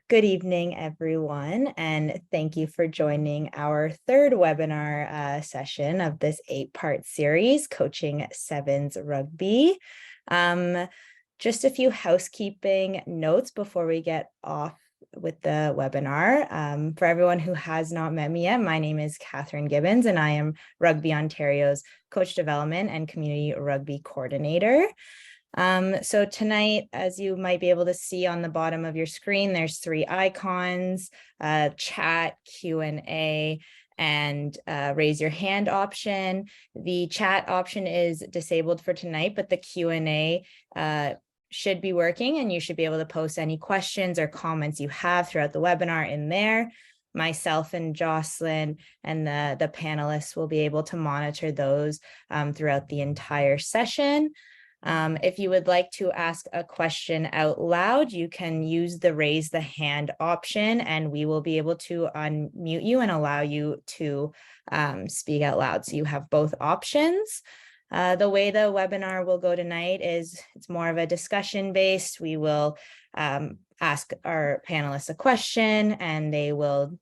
Good evening, everyone, and thank you for joining our third webinar session of this 8-part series, Coaching Sevens Rugby. Just a few housekeeping notes before we get off with the webinar. For everyone who has not met me yet, my name is Catherine Gibbons, and I am Rugby Ontario's Coach Development and Community Rugby Coordinator. So tonight, as you might be able to see on the bottom of your screen, there's 3 icons, chat, Q&A, and raise your hand option. The chat option is disabled for tonight, but the Q&A should be working, and you should be able to post any questions or comments you have throughout the webinar in there. Myself and Jocelyn and the panelists will be able to monitor those throughout the entire session. If you would like to ask a question out loud, you can use the raise the hand option, and we will be able to unmute you and allow you to speak out loud. So you have both options. The way the webinar will go tonight is it's more of a discussion based. We will ask our panelists a question, and they will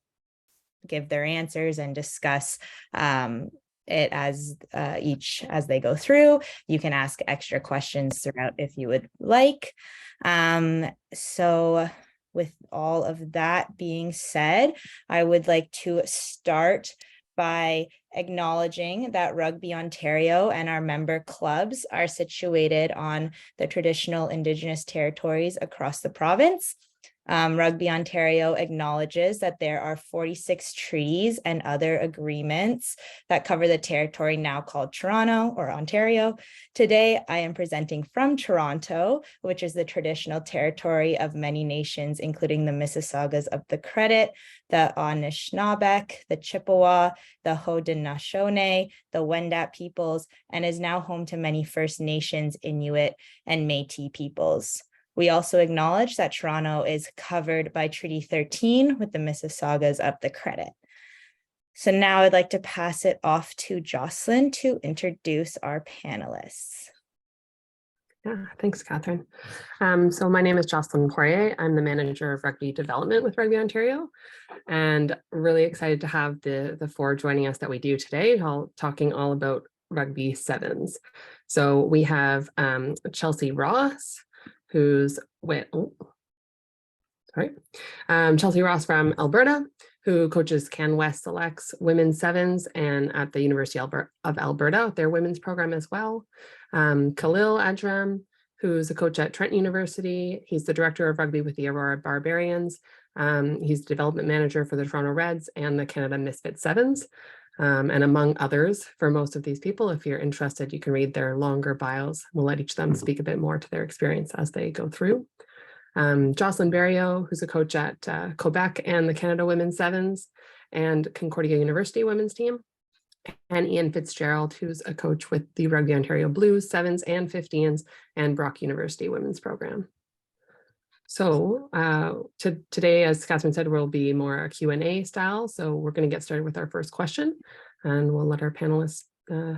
give their answers and discuss it as they go through. You can ask extra questions throughout if you would like. So with all of that being said, I would like to start by acknowledging that Rugby Ontario and our member clubs are situated on the traditional Indigenous territories across the province. Rugby Ontario acknowledges that there are 46 treaties and other agreements that cover the territory now called Toronto or Ontario. Today, I am presenting from Toronto, which is the traditional territory of many nations, including the Mississaugas of the Credit, the Anishinaabe, the Chippewa, the Haudenosaunee, the Wendat peoples, and is now home to many First Nations, Inuit, and Métis peoples. We also acknowledge that Toronto is covered by Treaty 13 with the Mississaugas of the Credit. So now I'd like to pass it off to Jocelyn to introduce our panelists. Yeah, thanks, Catherine. So my name is Jocelyn Poirier. I'm the manager of rugby development with Rugby Ontario, and really excited to have the 4 joining us that we do today, talking all about rugby sevens. So we have Chelsea Ross, who's with, Chelsea Ross from Alberta, who coaches CanWest Selects Women's Sevens and at the University of Alberta, their women's program as well. Khalil Ajram, who's a coach at Trent University. He's the director of rugby with the Aurora Barbarians. He's the development manager for the Toronto Reds and the Canada Misfit Sevens. And among others, for most of these people, if you're interested, you can read their longer bios. We'll let each of them speak a bit more to their experience as they go through. Jocelyn Berriot, who's a coach at Quebec and the Canada Women's Sevens and Concordia University Women's Team. And Ian Fitzgerald, who's a coach with the Rugby Ontario Blues Sevens and 15s and Brock University Women's Program. So today, as Catherine said, will be more a Q&A style. So we're going to get started with our first question, and we'll let our panelists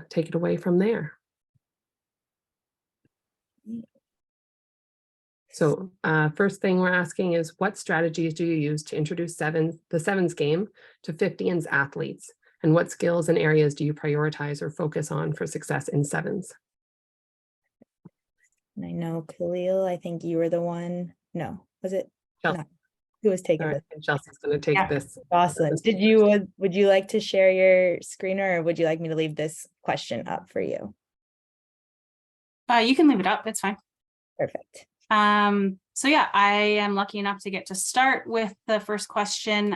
take it away from there. So first thing we're asking is, what strategies do you use to introduce the sevens game to 15s athletes? And what skills and areas do you prioritize or focus on for success in sevens? And I know, Khalil, I think you were the one. No, was it? Chelsea. No. Who was taking this? Chelsea's going to take this. Awesome. Would you like to share your screener, or would you like me to leave this question up for you? You can leave it up. It's fine. Perfect. So yeah, I am lucky enough to get to start with the first question.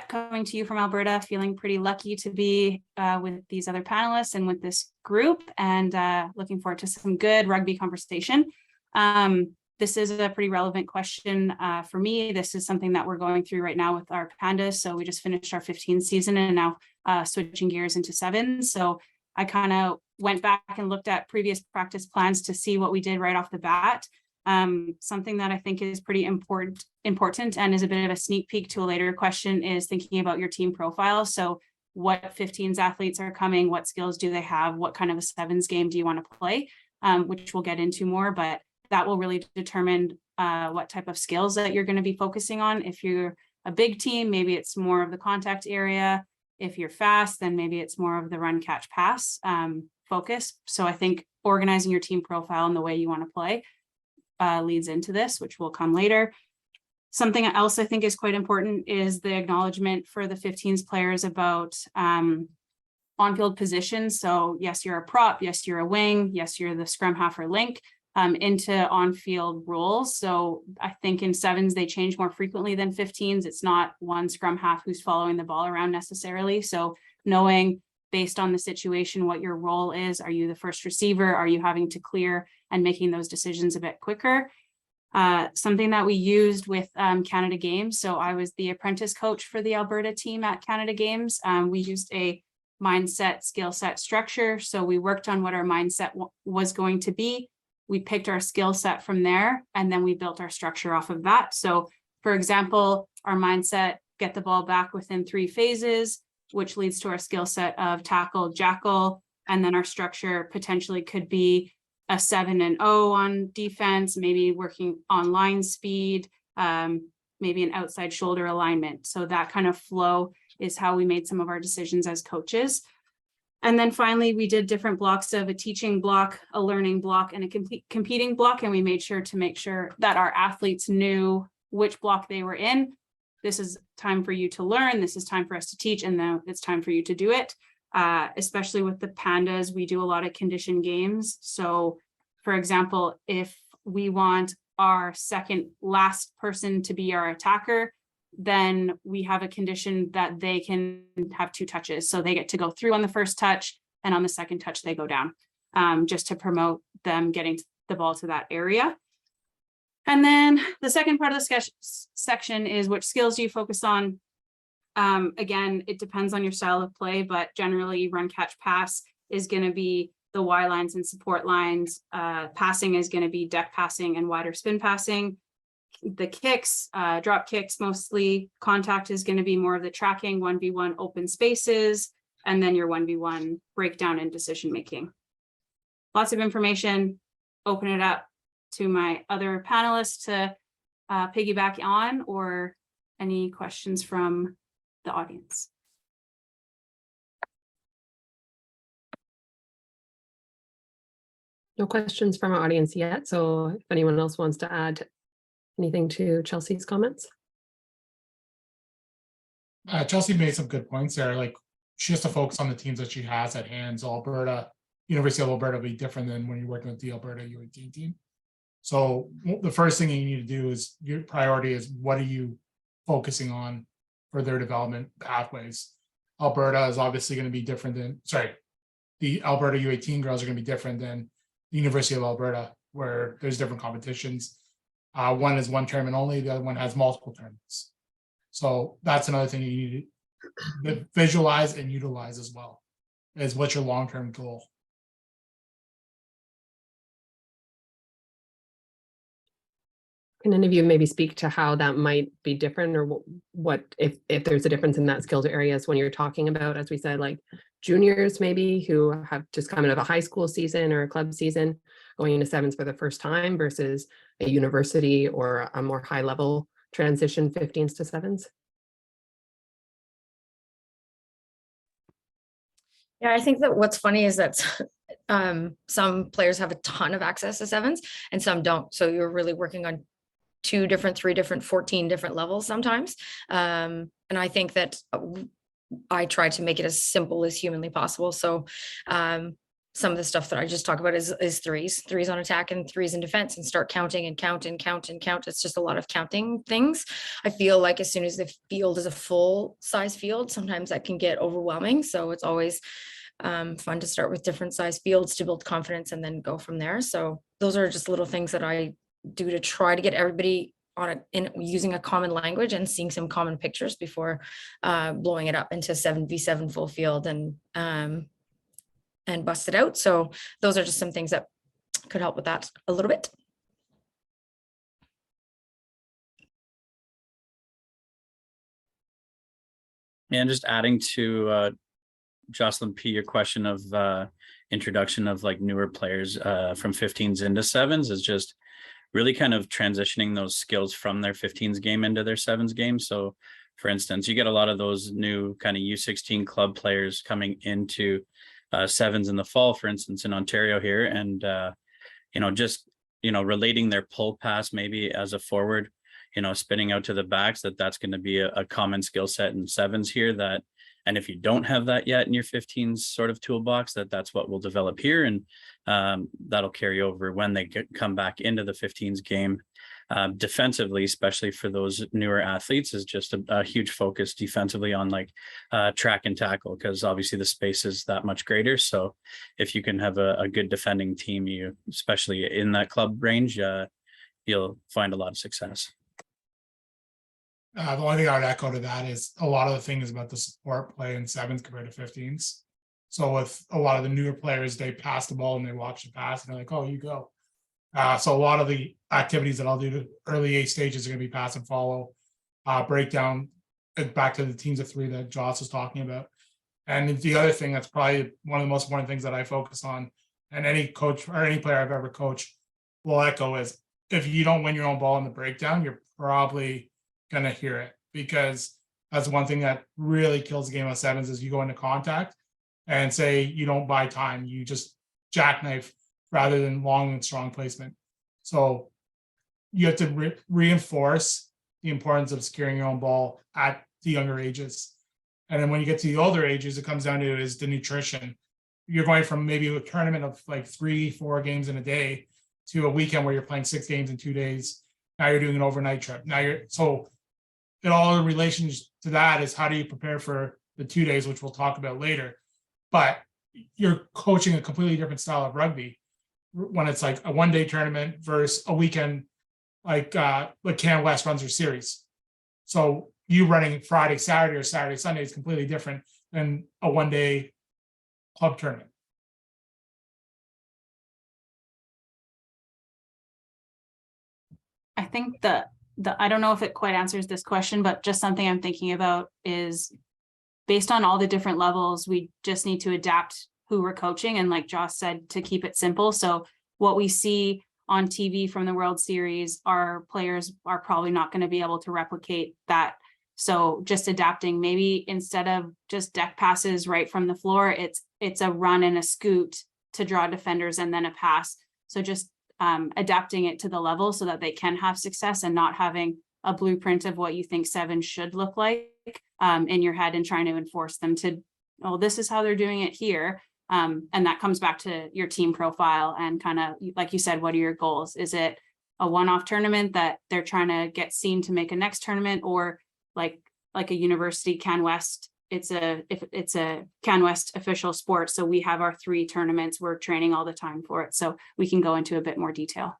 Coming to you from Alberta, feeling pretty lucky to be with these other panelists and with this group, and looking forward to some good rugby conversation. This is a pretty relevant question for me. This is something that we're going through right now with our pandas. So we just finished our 15 season and now switching gears into sevens. So I kind of went back and looked at previous practice plans to see what we did right off the bat. Something that I think is pretty important and is a bit of a sneak peek to a later question is thinking about your team profile. So what 15s athletes are coming, what skills do they have, what kind of a sevens game do you want to play, which we'll get into more, but that will really determine what type of skills that you're going to be focusing on. If you're a big team, maybe it's more of the contact area. If you're fast, then maybe it's more of the run, catch, pass focus. So I think organizing your team profile and the way you want to play leads into this, which will come later. Something else I think is quite important is the acknowledgement for the 15s players about on-field positions. So yes, you're a prop. Yes, you're a wing. Yes, you're the scrum half or link into on-field roles. So I think in sevens, they change more frequently than 15s. It's not one scrum half who's following the ball around necessarily. So knowing based on the situation, what your role is, are you the first receiver? Are you having to clear and making those decisions a bit quicker? Something that we used with Canada Games. So I was the apprentice coach for the Alberta team at Canada Games. We used a mindset, skill set structure. So we worked on what our mindset was going to be. We picked our skill set from there, and then we built our structure off of that. So for example, our mindset, get the ball back within 3 phases, which leads to our skill set of tackle, jackal. And then our structure potentially could be a 7 and 0 on defense, maybe working on line speed, maybe an outside shoulder alignment. So that kind of flow is how we made some of our decisions as coaches. And then finally, we did different blocks of a teaching block, a learning block, and a competing block. And we made sure to make sure that our athletes knew which block they were in. This is time for you to learn. This is time for us to teach. And then it's time for you to do it. Especially with the pandas, we do a lot of condition games. So for example, if we want our second last person to be our attacker, then we have a condition that they can have 2 touches. So they get to go through on the first touch, and on the second touch, they go down, just to promote them getting the ball to that area. And then the second part of the section is which skills do you focus on? Again, it depends on your style of play, but generally run, catch, pass is going to be the Y lines and support lines. Passing is going to be deck passing and wider spin passing. The kicks, drop kicks mostly. Contact is going to be more of the tracking, 1v1 open spaces, and then your 1v1 breakdown and decision making. Lots of information. Open it up to my other panelists to piggyback on, or any questions from the audience. No questions from our audience yet. So if anyone else wants to add anything to Chelsea's comments. Chelsea made some good points there. Like, she has to focus on the teams that she has at hand. So Alberta, University of Alberta will be different than when you're working with the Alberta U18 team. So the first thing you need to do is, your priority is, what are you focusing on for their development pathways? Alberta is obviously going to be different than, the Alberta U18 girls are going to be different than the University of Alberta, where there's different competitions. One is one tournament only, the other one has multiple tournaments. So that's another thing you need to visualize and utilize as well, is what's your long-term goal. Can any of you maybe speak to how that might be different, or what if there's a difference in that skills areas when you're talking about, as we said, like juniors maybe who have just come out of a high school season or a club season going into sevens for the first time versus a university or a more high level transition 15s to sevens? Yeah, I think that what's funny is that some players have a ton of access to sevens and some don't. So you're really working on 2 different, 3 different, 14 different levels sometimes. And I think that I try to make it as simple as humanly possible. So some of the stuff that I just talk about is threes on attack and 3s in defense, and start counting and count and count and count. It's just a lot of counting things. I feel like as soon as the field is a full size field, sometimes that can get overwhelming. So it's always fun to start with different size fields to build confidence and then go from there. So those are just little things that I do to try to get everybody on in using a common language and seeing some common pictures before blowing it up into 7v7 full field and bust it out. So those are just some things that could help with that a little bit. And just adding to Jocelyn P, your question of introduction of like newer players from 15s into sevens is just really kind of transitioning those skills from their 15s game into their 7s game. So for instance, you get a lot of those new kind of U16 club players coming into 7s in the fall, for instance, in Ontario here, and just relating their pull pass maybe as a forward, spinning out to the backs, that's going to be a common skill set in 7s here. That, and if you don't have that yet in your 15s sort of toolbox, that's what we'll develop here, and that'll carry over when they come back into the 15s game. Defensively, especially for those newer athletes, is just a huge focus defensively on like track and tackle, because obviously the space is that much greater. So if you can have a good defending team, you, especially in that club range, you'll find a lot of success. The only thing I would echo to that is a lot of the things about the support play in 7s compared to 15s. So with a lot of the newer players, they pass the ball and they watch the pass and they're like, oh, you go. So a lot of the activities that I'll do to early 8 stages are going to be pass and follow, breakdown, back to the teams of 3 that Joss was talking about. And the other thing that's probably one of the most important things that I focus on, and any coach or any player I've ever coached will echo, is if you don't win your own ball in the breakdown, you're probably going to hear it, because that's one thing that really kills the game of 7s is you go into contact and say you don't buy time, you just jackknife rather than long and strong placement. So you have to reinforce the importance of securing your own ball at the younger ages. And then when you get to the older ages, it comes down to is the nutrition. You're going from maybe a tournament of like 3-4 games in a day to a weekend where you're playing 6 games in 2 days. Now you're doing an overnight trip. So it all in relation to that is how do you prepare for the 2 days, which we'll talk about later. But you're coaching a completely different style of rugby when it's like a 1-day tournament versus a weekend, like Can West runs their series. So you running Friday, Saturday, or Saturday, Sunday is completely different than a 1-day club tournament. I think the I don't know if it quite answers this question, but just something I'm thinking about is based on all the different levels, we just need to adapt who we're coaching. And like Joss said, to keep it simple. So what we see on TV from the World Series, our players are probably not going to be able to replicate that. So just adapting, maybe instead of just deck passes right from the floor, it's a run and a scoot to draw defenders and then a pass. So just adapting it to the level so that they can have success, and not having a blueprint of what you think 7 should look like in your head and trying to enforce them to, oh, this is how they're doing it here. And that comes back to your team profile and kind of, like you said, what are your goals? Is it a one-off tournament that they're trying to get seen to make a next tournament, or like a university Can West? If it's a Can West official sport, so we have our 3 tournaments, we're training all the time for it, so we can go into a bit more detail.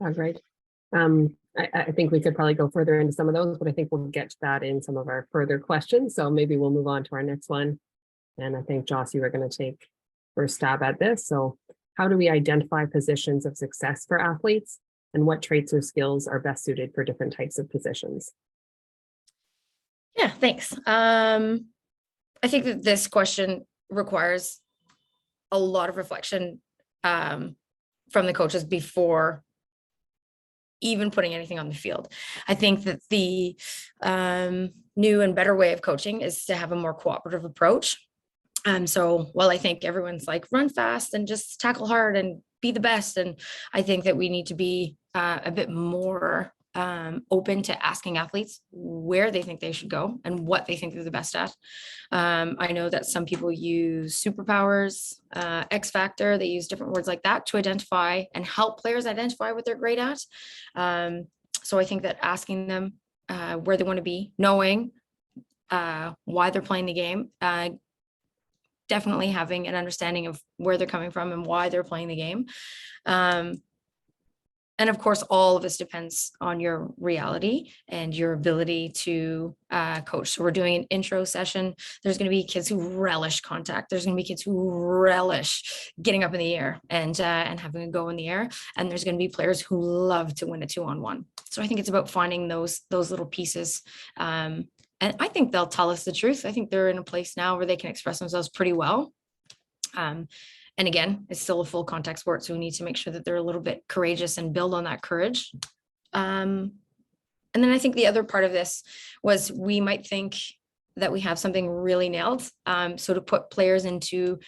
Great. I think we could probably go further into some of those, but I think we'll get to that in some of our further questions. So maybe we'll move on to our next one. And I think, Joss, you were going to take first stab at this. So how do we identify positions of success for athletes, and what traits or skills are best suited for different types of positions? Yeah, thanks. I think that this question requires a lot of reflection from the coaches before even putting anything on the field. I think that the new and better way of coaching is to have a more cooperative approach. So while I think everyone's like run fast and just tackle hard and be the best, and I think that we need to be a bit more open to asking athletes where they think they should go and what they think they're the best at. I know that some people use superpowers, X factor, they use different words like that to identify and help players identify what they're great at. So I think that asking them where they want to be, knowing why they're playing the game, definitely having an understanding of where they're coming from and why they're playing the game. And of course, all of this depends on your reality and your ability to coach. So we're doing an intro session. There's going to be kids who relish contact. There's going to be kids who relish getting up in the air and having a go in the air. And there's going to be players who love to win a 2-on-1. So I think it's about finding those little pieces. And I think they'll tell us the truth. I think they're in a place now where they can express themselves pretty well. And again, it's still a full contact sport, so we need to make sure that they're a little bit courageous and build on that courage. And then I think the other part of this was we might think that we have something really nailed. So to put players into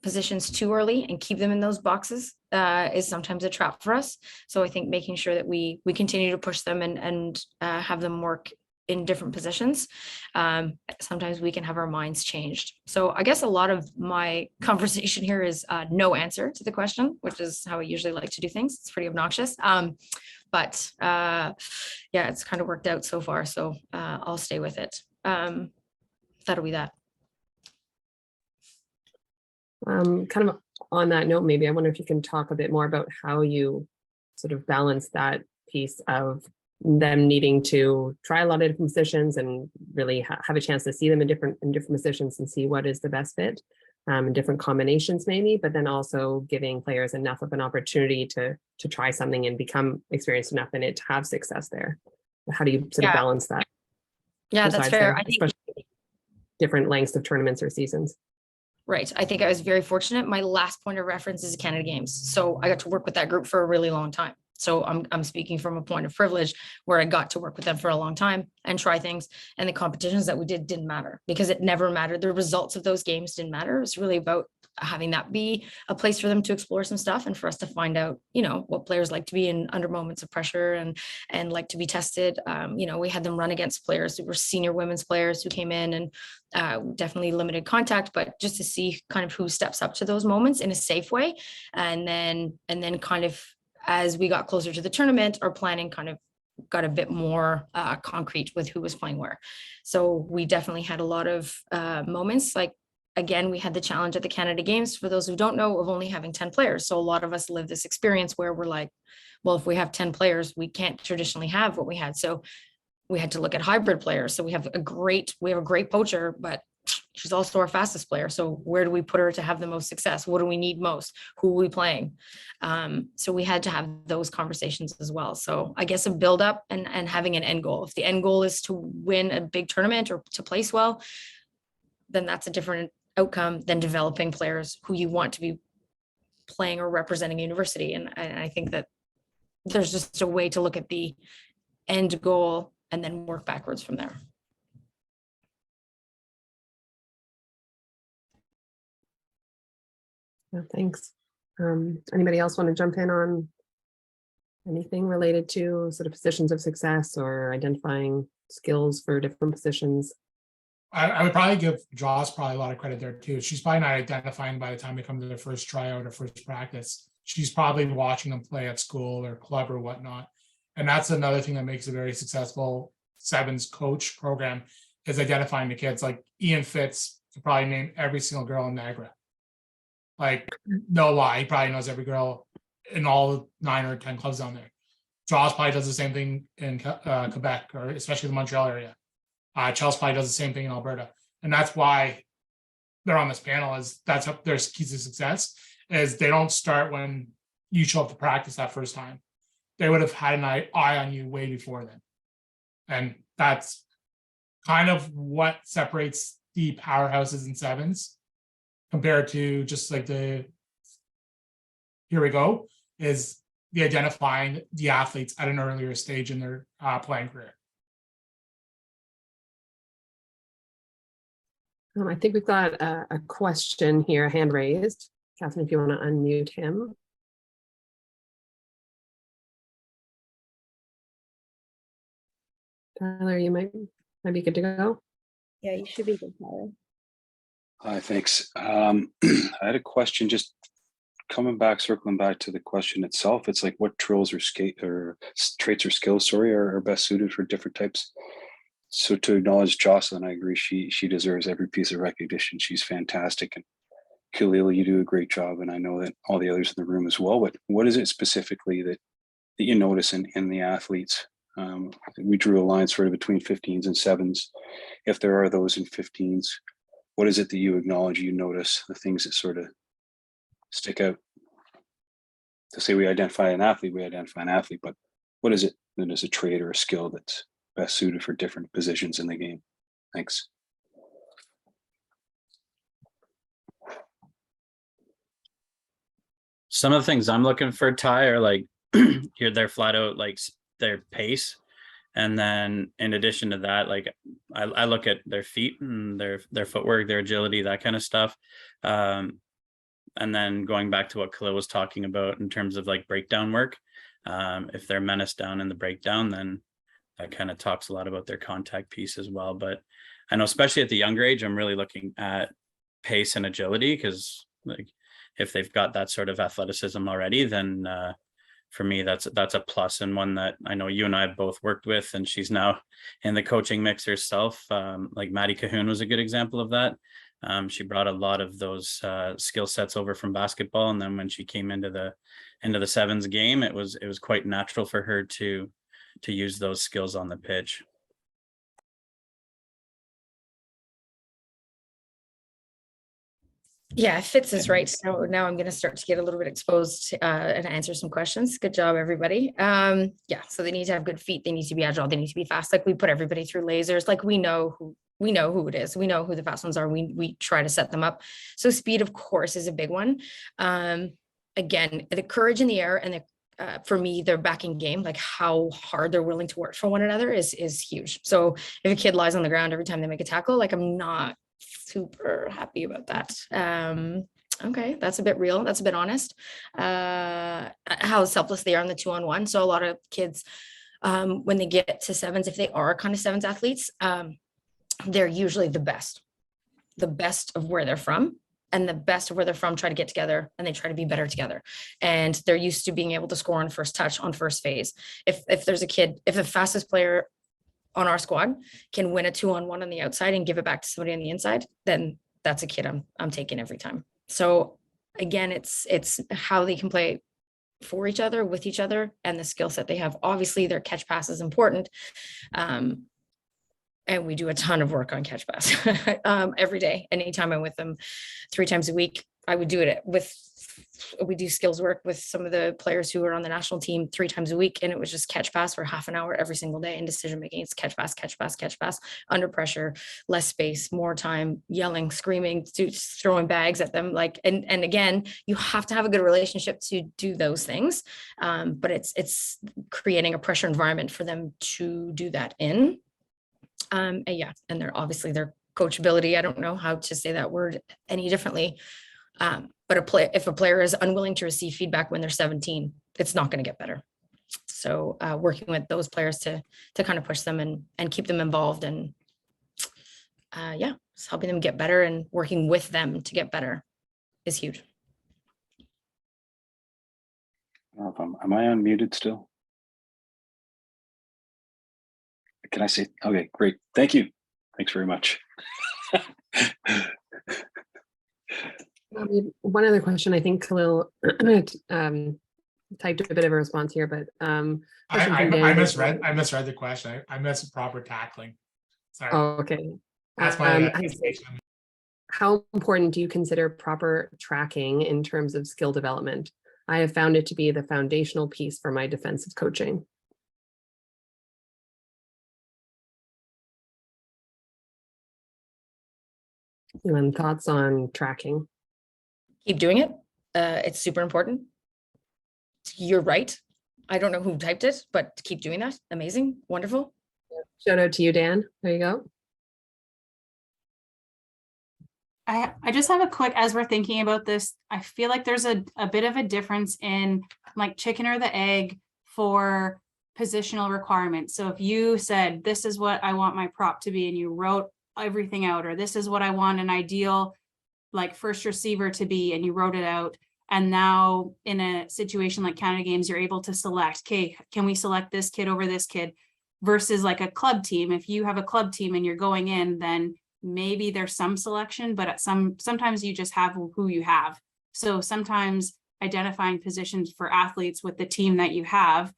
positions too early and keep them in those boxes is sometimes a trap for us. So I think making sure that we continue to push them and have them work in different positions. Sometimes we can have our minds changed. So I guess a lot of my conversation here is no answer to the question, which is how I usually like to do things. It's pretty obnoxious. But yeah, it's kind of worked out so far. So I'll stay with it. That'll be that. Kind of on that note, maybe I wonder if you can talk a bit more about how you sort of balance that piece of them needing to try a lot of different positions and really have a chance to see them in different positions and see what is the best fit, in different combinations maybe, but then also giving players enough of an opportunity to try something and become experienced enough in it to have success there. How do you sort of balance that? Yeah, that's fair. I think especially different lengths of tournaments or seasons. Right. I think I was very fortunate. My last point of reference is Canada Games. So I got to work with that group for a really long time. So I'm speaking from a point of privilege where I got to work with them for a long time and try things. And the competitions that we didn't matter because it never mattered. The results of those games didn't matter. It's really about having that be a place for them to explore some stuff and for us to find out, you know, what players like to be in under moments of pressure and like to be tested. You know, we had them run against players who were senior women's players who came in and definitely limited contact, but just to see kind of who steps up to those moments in a safe way. And then kind of as we got closer to the tournament, our planning kind of got a bit more concrete with who was playing where. So we definitely had a lot of moments. Like, again, we had the challenge at the Canada Games, for those who don't know, of only having 10 players. So a lot of us live this experience where we're like, well, if we have 10 players, we can't traditionally have what we had. So we had to look at hybrid players. So we have a great poacher, but she's also our fastest player. So where do we put her to have the most success? What do we need most? Who are we playing? So we had to have those conversations as well. So I guess a build up and having an end goal. If the end goal is to win a big tournament or to place well, then that's a different outcome than developing players who you want to be playing or representing a university. And I think that there's just a way to look at the end goal and then work backwards from there. Yeah, thanks. Anybody else want to jump in on anything related to sort of positions of success or identifying skills for different positions? I would probably give Joss probably a lot of credit there too. She's probably not identifying by the time they come to their first tryout or first practice. She's probably watching them play at school or club or whatnot. And that's another thing that makes a very successful sevens coach program is identifying the kids. Like Ian Fitz could probably name every single girl in Niagara. Like, no lie, he probably knows every girl in all 9 or 10 clubs down there. Joss probably does the same thing in Quebec, or especially the Montreal area. Chelsea probably does the same thing in Alberta. And that's why they're on this panel, is that's their keys to success, is they don't start when you show up to practice that first time. They would have had an eye on you way before then. And that's kind of what separates the powerhouses in sevens compared to just like the, here we go, is the identifying the athletes at an earlier stage in their playing career. I think we've got a question here, a hand raised. Catherine, if you want to unmute him. Tyler, you might be good to go. Yeah, you should be good, Tyler. Hi, thanks. I had a question, just circling back to the question itself. It's like, what traits or traits or skills, are best suited for different types. So to acknowledge Jocelyn, I agree. She deserves every piece of recognition. She's fantastic, and Khalil, you do a great job, and I know that all the others in the room as well. But what is it specifically that you notice in the athletes? We drew a line sort of between 15s and 7s. If there are those in 15s, what is it that you acknowledge, you notice, the things that sort of stick out? To say we identify an athlete, but what is it that is a trait or a skill that's best suited for different positions in the game? Thanks. some of the things I'm looking for, Ty, are like they're flat out like their pace. And then in addition to that, like I look at their feet and their footwork, their agility, that kind of stuff. And then going back to what Khalil was talking about in terms of like breakdown work, if they're menaced down in the breakdown, then that kind of talks a lot about their contact piece as well. But I know, especially at the younger age, I'm really looking at pace and agility, because like if they've got that sort of athleticism already, then for me, that's a plus, and one that I know you and I have both worked with, and she's now in the coaching mix herself. Like Maddie Cahoon was a good example of that. She brought a lot of those skill sets over from basketball, and then when she came into the sevens game, it was quite natural for her to use those skills on the pitch. Yeah, Fitz is right. So now I'm going to start to get a little bit exposed and answer some questions. Good job, everybody. Yeah, so they need to have good feet. They need to be agile. They need to be fast. Like we put everybody through lasers. Like we know who it is. We know who the fast ones are. We try to set them up. So speed, of course, is a big one. Again, the courage in the air and for me, their backing game, like how hard they're willing to work for one another is huge. So if a kid lies on the ground every time they make a tackle, like I'm not super happy about that. Okay, that's a bit real. That's a bit honest. How selfless they are on the 2-on-1. So a lot of kids, when they get to sevens, if they are kind of sevens athletes, they're usually the best of where they're from. And the best of where they're from try to get together, and they try to be better together. And they're used to being able to score on first touch, on first phase. If there's a kid, if the fastest player on our squad can win a 2-on-1 on the outside and give it back to somebody on the inside, then that's a kid I'm taking every time. So again, it's how they can play for each other, with each other, and the skill set they have. Obviously, their catch pass is important. And we do a ton of work on catch pass every day. Anytime I'm with them 3 times a week, I would do it we do skills work with some of the players who are on the national team 3 times a week. And it was just catch pass for half an hour every single day. And decision making, it's catch pass, under pressure, less space, more time, yelling, screaming, throwing bags at them. Like, and again, you have to have a good relationship to do those things. But it's creating a pressure environment for them to do that in. And yeah, and they're obviously their coachability. I don't know how to say that word any differently. But if a player is unwilling to receive feedback when they're 17, it's not going to get better. So working with those players to kind of push them and keep them involved, and yeah, just helping them get better and working with them to get better is huge. I don't know if am I unmuted still? Can I say, okay, great. Thank you. Thanks very much. One other question, I think Khalil typed a bit of a response here, but I misread the question. I missed proper tackling. Sorry. Oh, okay. That's my how important do you consider proper tracking in terms of skill development? I have found it to be the foundational piece for my defensive coaching. And thoughts on tracking? Keep doing it. It's super important. You're right. I don't know who typed it, but keep doing that. Amazing. Wonderful. Shout out to you, Dan. There you go. I just have a quick, as we're thinking about this, I feel like there's a bit of a difference in like chicken or the egg for positional requirements. So if you said, this is what I want my prop to be, and you wrote everything out, or this is what I want an ideal like first receiver to be, and you wrote it out. And now in a situation like Canada Games, you're able to select, okay, can we select this kid over this kid, versus like a club team. If you have a club team and you're going in, then maybe there's some selection, but sometimes you just have who you have. So sometimes identifying positions for athletes with the team that you have,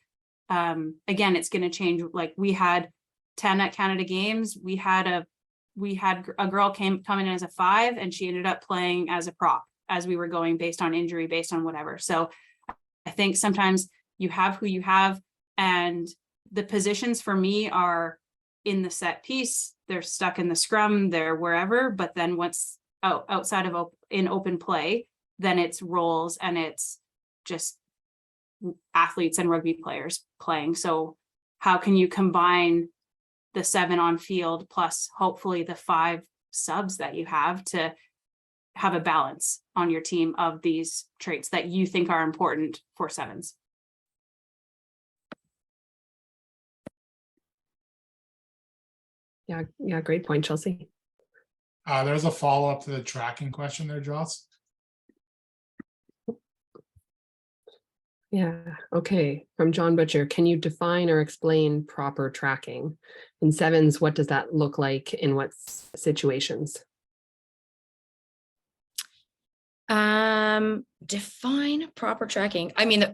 again, it's going to change. Like we had 10 at Canada Games. We had a girl coming in as a 5, and she ended up playing as a prop as we were going, based on injury, based on whatever. So I think sometimes you have who you have, and the positions for me are in the set piece, they're stuck in the scrum, they're wherever, but then once outside of in open play, then it's roles and it's just athletes and rugby players playing. So how can you combine the 7 on field plus hopefully the 5 subs that you have to have a balance on your team of these traits that you think are important for 7s? Yeah, great point, Chelsea. There's a follow-up to the tracking question there, Joss. Yeah, okay. From John Butcher, can you define or explain proper tracking? In 7s, what does that look like in what situations? Define proper tracking. I mean,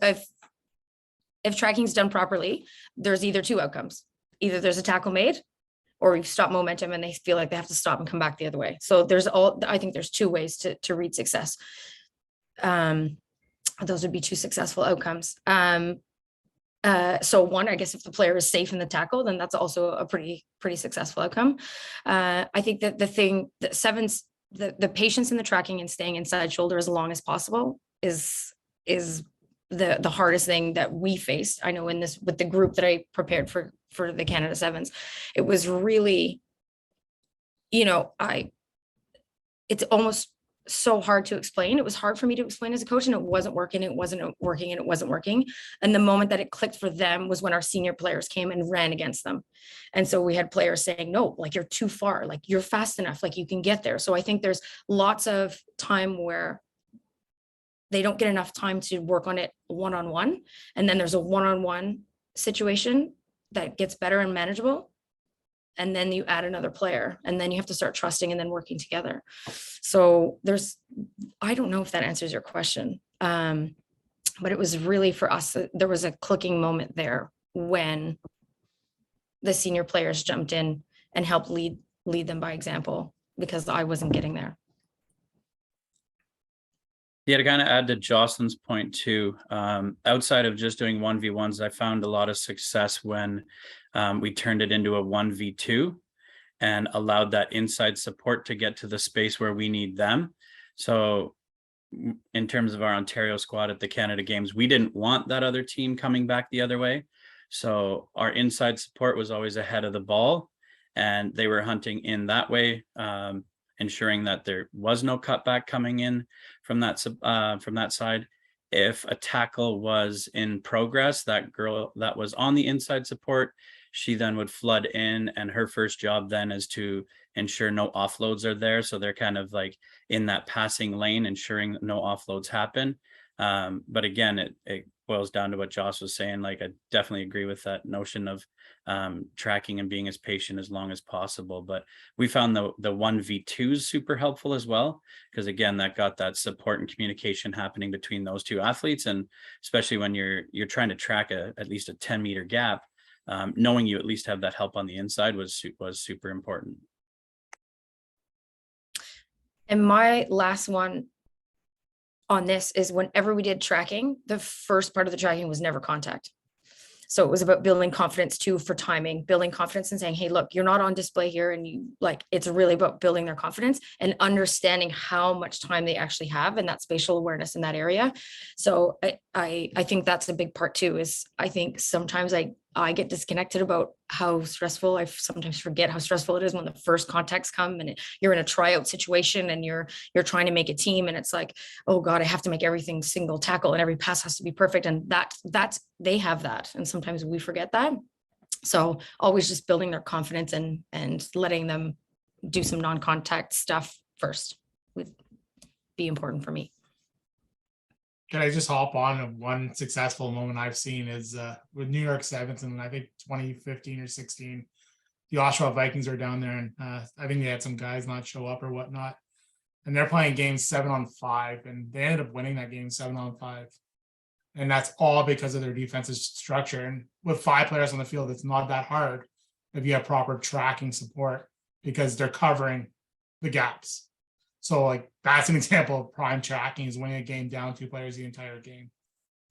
if tracking is done properly, there's either 2 outcomes. Either there's a tackle made, or you stop momentum and they feel like they have to stop and come back the other way. So I think there's 2 ways to read success. Those would be 2 successful outcomes. So one, I guess if the player is safe in the tackle, then that's also a pretty successful outcome. I think that the thing that 7s, the patience in the tracking and staying inside shoulder as long as possible is the hardest thing that we faced. I know with the group that I prepared for the Canada 7s, it was really, it's almost so hard to explain. It was hard for me to explain as a coach, and it wasn't working. And the moment that it clicked for them was when our senior players came and ran against them. And so we had players saying, no, like, you're too far, like, you're fast enough, like, you can get there. So I think there's lots of time where they don't get enough time to work on it one-on-one. And then there's a one-on-one situation that gets better and manageable. And then you add another player, and then you have to start trusting and then working together. So I don't know if that answers your question. But it was really, for us, there was a clicking moment there when the senior players jumped in and helped lead them by example, because I wasn't getting there. Yeah, to kind of add to Jocelyn's point too, outside of just doing 1v1s, I found a lot of success when we turned it into a 1v2 and allowed that inside support to get to the space where we need them. So in terms of our Ontario squad at the Canada Games, we didn't want that other team coming back the other way. So our inside support was always ahead of the ball, and they were hunting in that way, ensuring that there was no cutback coming in from that side. If a tackle was in progress, that girl that was on the inside support, she then would flood in, and her first job then is to ensure no offloads are there. So they're kind of like in that passing lane, ensuring that no offloads happen. But again, it boils down to what Joss was saying. Like, I definitely agree with that notion of tracking and being as patient as long as possible. But we found the 1v2s super helpful as well, because again, that got that support and communication happening between those 2 athletes. And especially when you're trying to track at least a 10-meter gap, knowing you at least have that help on the inside was super important. And my last one on this is, whenever we did tracking, the first part of the tracking was never contact. So it was about building confidence too, for timing, building confidence and saying, hey, look, you're not on display here. And it's really about building their confidence and understanding how much time they actually have and that spatial awareness in that area. So I think that's a big part too, is I think sometimes I get disconnected about how stressful. I sometimes forget how stressful it is when the first contacts come and you're in a tryout situation and you're trying to make a team, and it's like, oh God, I have to make everything single tackle and every pass has to be perfect. And that's they have that. And sometimes we forget that. So always just building their confidence and letting them do some non-contact stuff first would be important for me. Can I just hop on one successful moment I've seen is with New York Sevens, and I think 2015 or 16, the Oshawa Vikings are down there, and I think they had some guys not show up or whatnot, and they're playing games 7-on-5, and they ended up winning that game 7-on-5, and that's all because of their defensive structure. And with 5 players on the field, it's not that hard if you have proper tracking support, because they're covering the gaps. So like, that's an example of prime tracking, is winning a game down 2 players the entire game.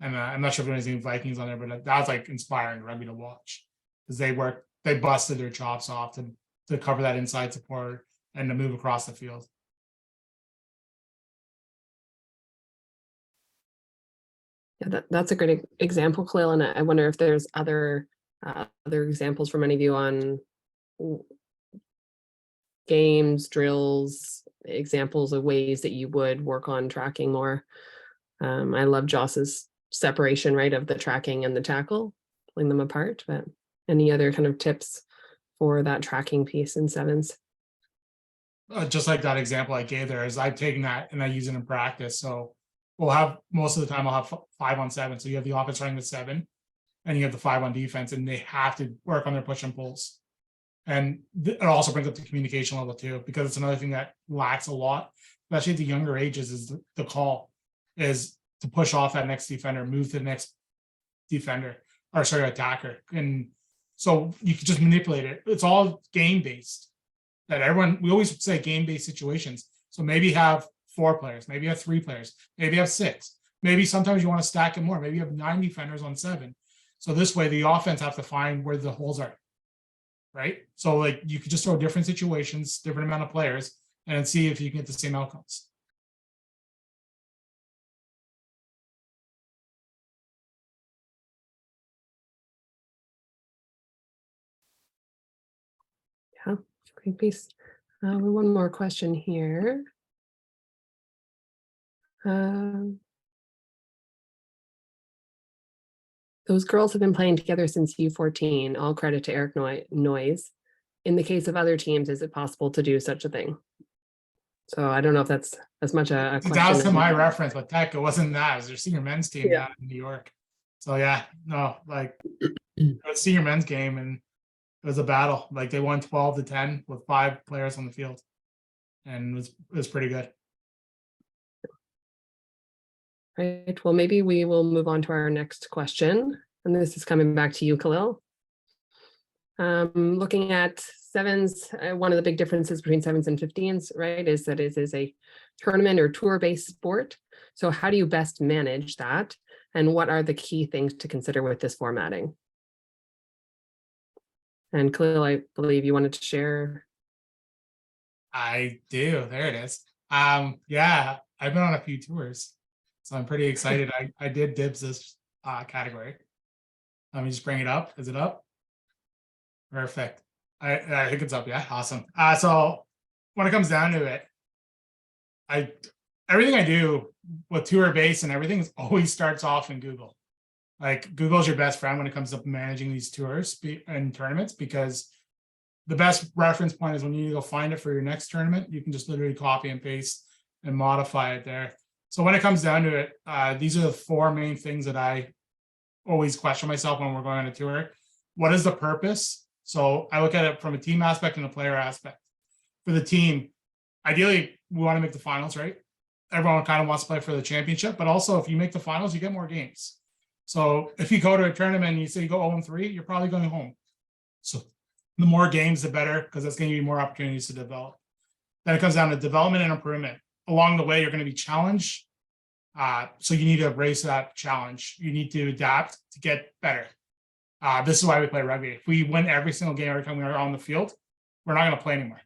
And I'm not sure if there's any Vikings on there, but that was like inspiring rugby to watch, because they busted their chops off to cover that inside support and to move across the field. Yeah, that's a great example, Khalil. And I wonder if there's other examples from any of you on games, drills, examples of ways that you would work on tracking more. I love Joss's separation, right, of the tracking and the tackle, pulling them apart. But any other kind of tips for that tracking piece in sevens? Just like that example I gave there, is I've taken that and I use it in practice. So we'll have, most of the time I'll have 5-on-7. So you have the offense running with 7 and you have the 5 on defense, and they have to work on their push and pulls. And it also brings up the communication level too, because it's another thing that lacks a lot, especially at the younger ages, is the call is to push off that next defender, move to the next defender, or sorry, attacker. And so you can just manipulate it. It's all game based. That everyone, we always say game based situations. So maybe have 4 players, maybe have 3 players, maybe have 6. Maybe sometimes you want to stack it more. Maybe you have 9 defenders on 7. So this way the offense have to find where the holes are. Right? So like you could just throw different situations, different amount of players, and see if you can get the same outcomes. Yeah, great piece. One more question here. Those girls have been playing together since U14. All credit to Eric Noyes. In the case of other teams, is it possible to do such a thing? So I don't know if that's as much a question. That was to my reference, but Tech, it wasn't that. It was their senior men's team down in New York. So yeah, no, like it was senior men's game and it was a battle. Like they won 12-10 with 5 players on the field. And it was pretty good. Right. Well, maybe we will move on to our next question. And this is coming back to you, Khalil. Looking at sevens, one of the big differences between sevens and 15s, right, is that it is a tournament or tour-based sport. So how do you best manage that? And what are the key things to consider with this formatting? And Khalil, I believe you wanted to share. I do. There it is. Yeah, I've been on a few tours. So I'm pretty excited. I did dibs this category. Let me just bring it up. Is it up? Perfect. I think it's up. Yeah, awesome. So when it comes down to it, everything I do with tour base and everything always starts off in Google. Like Google's your best friend when it comes to managing these tours and tournaments, because the best reference point is when you need to go find it for your next tournament, you can just literally copy and paste and modify it there. So when it comes down to it, these are the 4 main things that I always question myself when we're going on a tour. What is the purpose? So I look at it from a team aspect and a player aspect. For the team, ideally, we want to make the finals, right? Everyone kind of wants to play for the championship, but also if you make the finals, you get more games. So if you go to a tournament and you say you go 0-3, you're probably going home. So the more games, the better, because that's going to give you more opportunities to develop. Then it comes down to development and improvement. Along the way, you're going to be challenged. So you need to embrace that challenge. You need to adapt to get better. This is why we play rugby. If we win every single game every time we are on the field, we're not going to play anymore,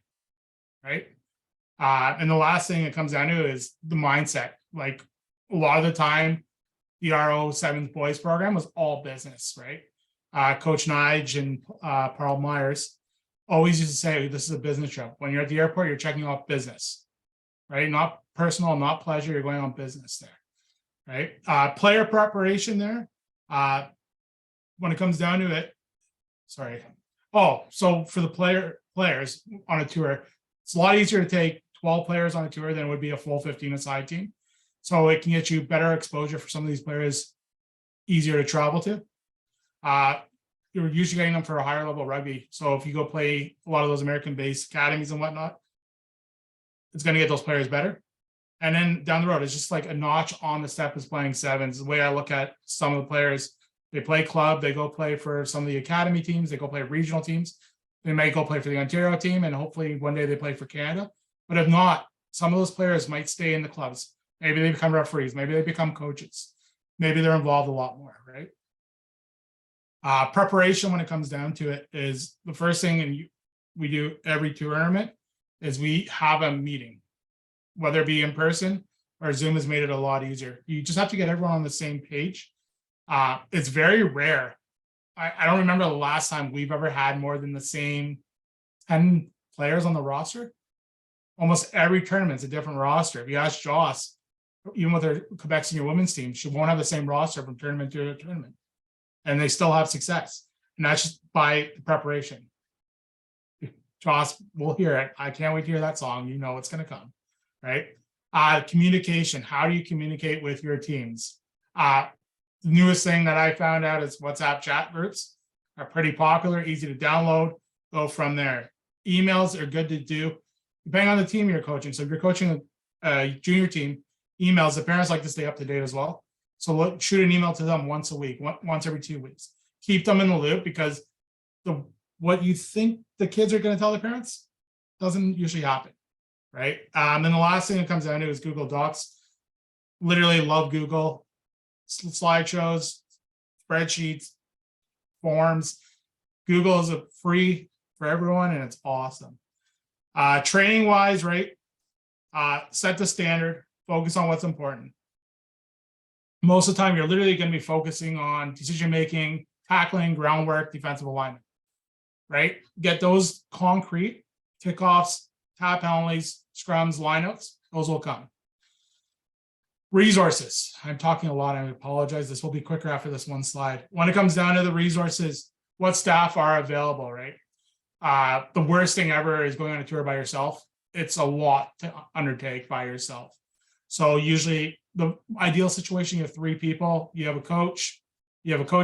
right? And the last thing it comes down to is the mindset. Like a lot of the time, the RO 7th boys program was all business, right? Coach Nige and Paul Myers always used to say, this is a business trip. When you're at the airport, you're checking off business, right? Not personal, not pleasure. You're going on business there, right? Player preparation there. When it comes down to it, sorry. Oh, so for the players on a tour, it's a lot easier to take 12 players on a tour than it would be a full 15-a-side team. So it can get you better exposure for some of these players, easier to travel to. You're usually getting them for a higher level rugby. So if you go play a lot of those American-based academies and whatnot, it's going to get those players better. And then down the road, it's just like a notch on the step is playing sevens. The way I look at some of the players, they play club, they go play for some of the academy teams, they go play regional teams. They may go play for the Ontario team, and hopefully one day they play for Canada. But if not, some of those players might stay in the clubs. Maybe they become referees, maybe they become coaches. Maybe they're involved a lot more, right? Preparation, when it comes down to it, is the first thing we do every tournament is we have a meeting, whether it be in person or Zoom has made it a lot easier. You just have to get everyone on the same page. It's very rare. I don't remember the last time we've ever had more than the same 10 players on the roster. Almost every tournament's a different roster. If you ask Joss, even with her Quebec senior women's team, she won't have the same roster from tournament to tournament. And they still have success. And that's just by the preparation. Joss, we'll hear it. I can't wait to hear that song. You know it's going to come, right? Communication. How do you communicate with your teams? The newest thing that I found out is WhatsApp chat groups are pretty popular, easy to download, go from there. Emails are good to do, depending on the team you're coaching. So if you're coaching a junior team, emails, the parents like to stay up to date as well. So shoot an email to them once a week, once every 2 weeks. Keep them in the loop, because what you think the kids are going to tell the parents doesn't usually happen, right? And then the last thing that comes down to is Google Docs. Literally love Google. Slideshows, spreadsheets, forms. Google is free for everyone, and it's awesome. Training wise, right? Set the standard, focus on what's important. Most of the time, you're literally going to be focusing on decision making, tackling, groundwork, defensive alignment, right? Get those concrete kickoffs, tap penalties, scrums, lineouts, those will come. Resources. I'm talking a lot. I apologize. This will be quicker after this one slide. When it comes down to the resources, what staff are available, right? The worst thing ever is going on a tour by yourself. It's a lot to undertake by yourself. So usually the ideal situation, you have 3 people, you have a coach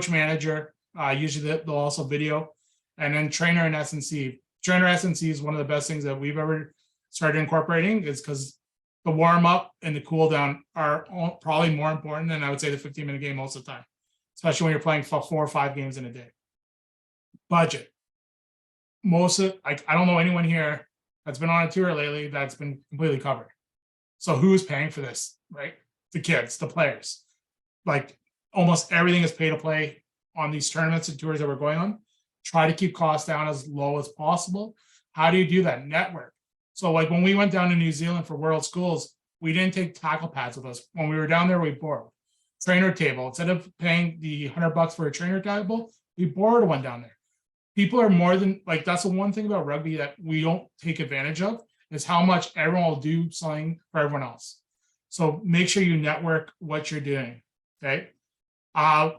manager, usually they'll also video, and then trainer and S&C. Trainer S&C is one of the best things that we've ever started incorporating, is because the warm up and the cool down are probably more important than, I would say, the 15-minute game most of the time, especially when you're playing 4 or 5 games in a day. Budget. I don't know anyone here that's been on a tour lately that's been completely covered. So who's paying for this, right? The kids, the players. Like almost everything is pay to play on these tournaments and tours that we're going on. Try to keep costs down as low as possible. How do you do that? Network. So like when we went down to New Zealand for World Schools, we didn't take tackle pads with us. When we were down there, we borrowed. Trainer table. Instead of paying the $100 for a trainer table, we borrowed one down there. People are more than, like, that's the one thing about rugby that we don't take advantage of, is how much everyone will do something for everyone else. So make sure you network what you're doing, okay?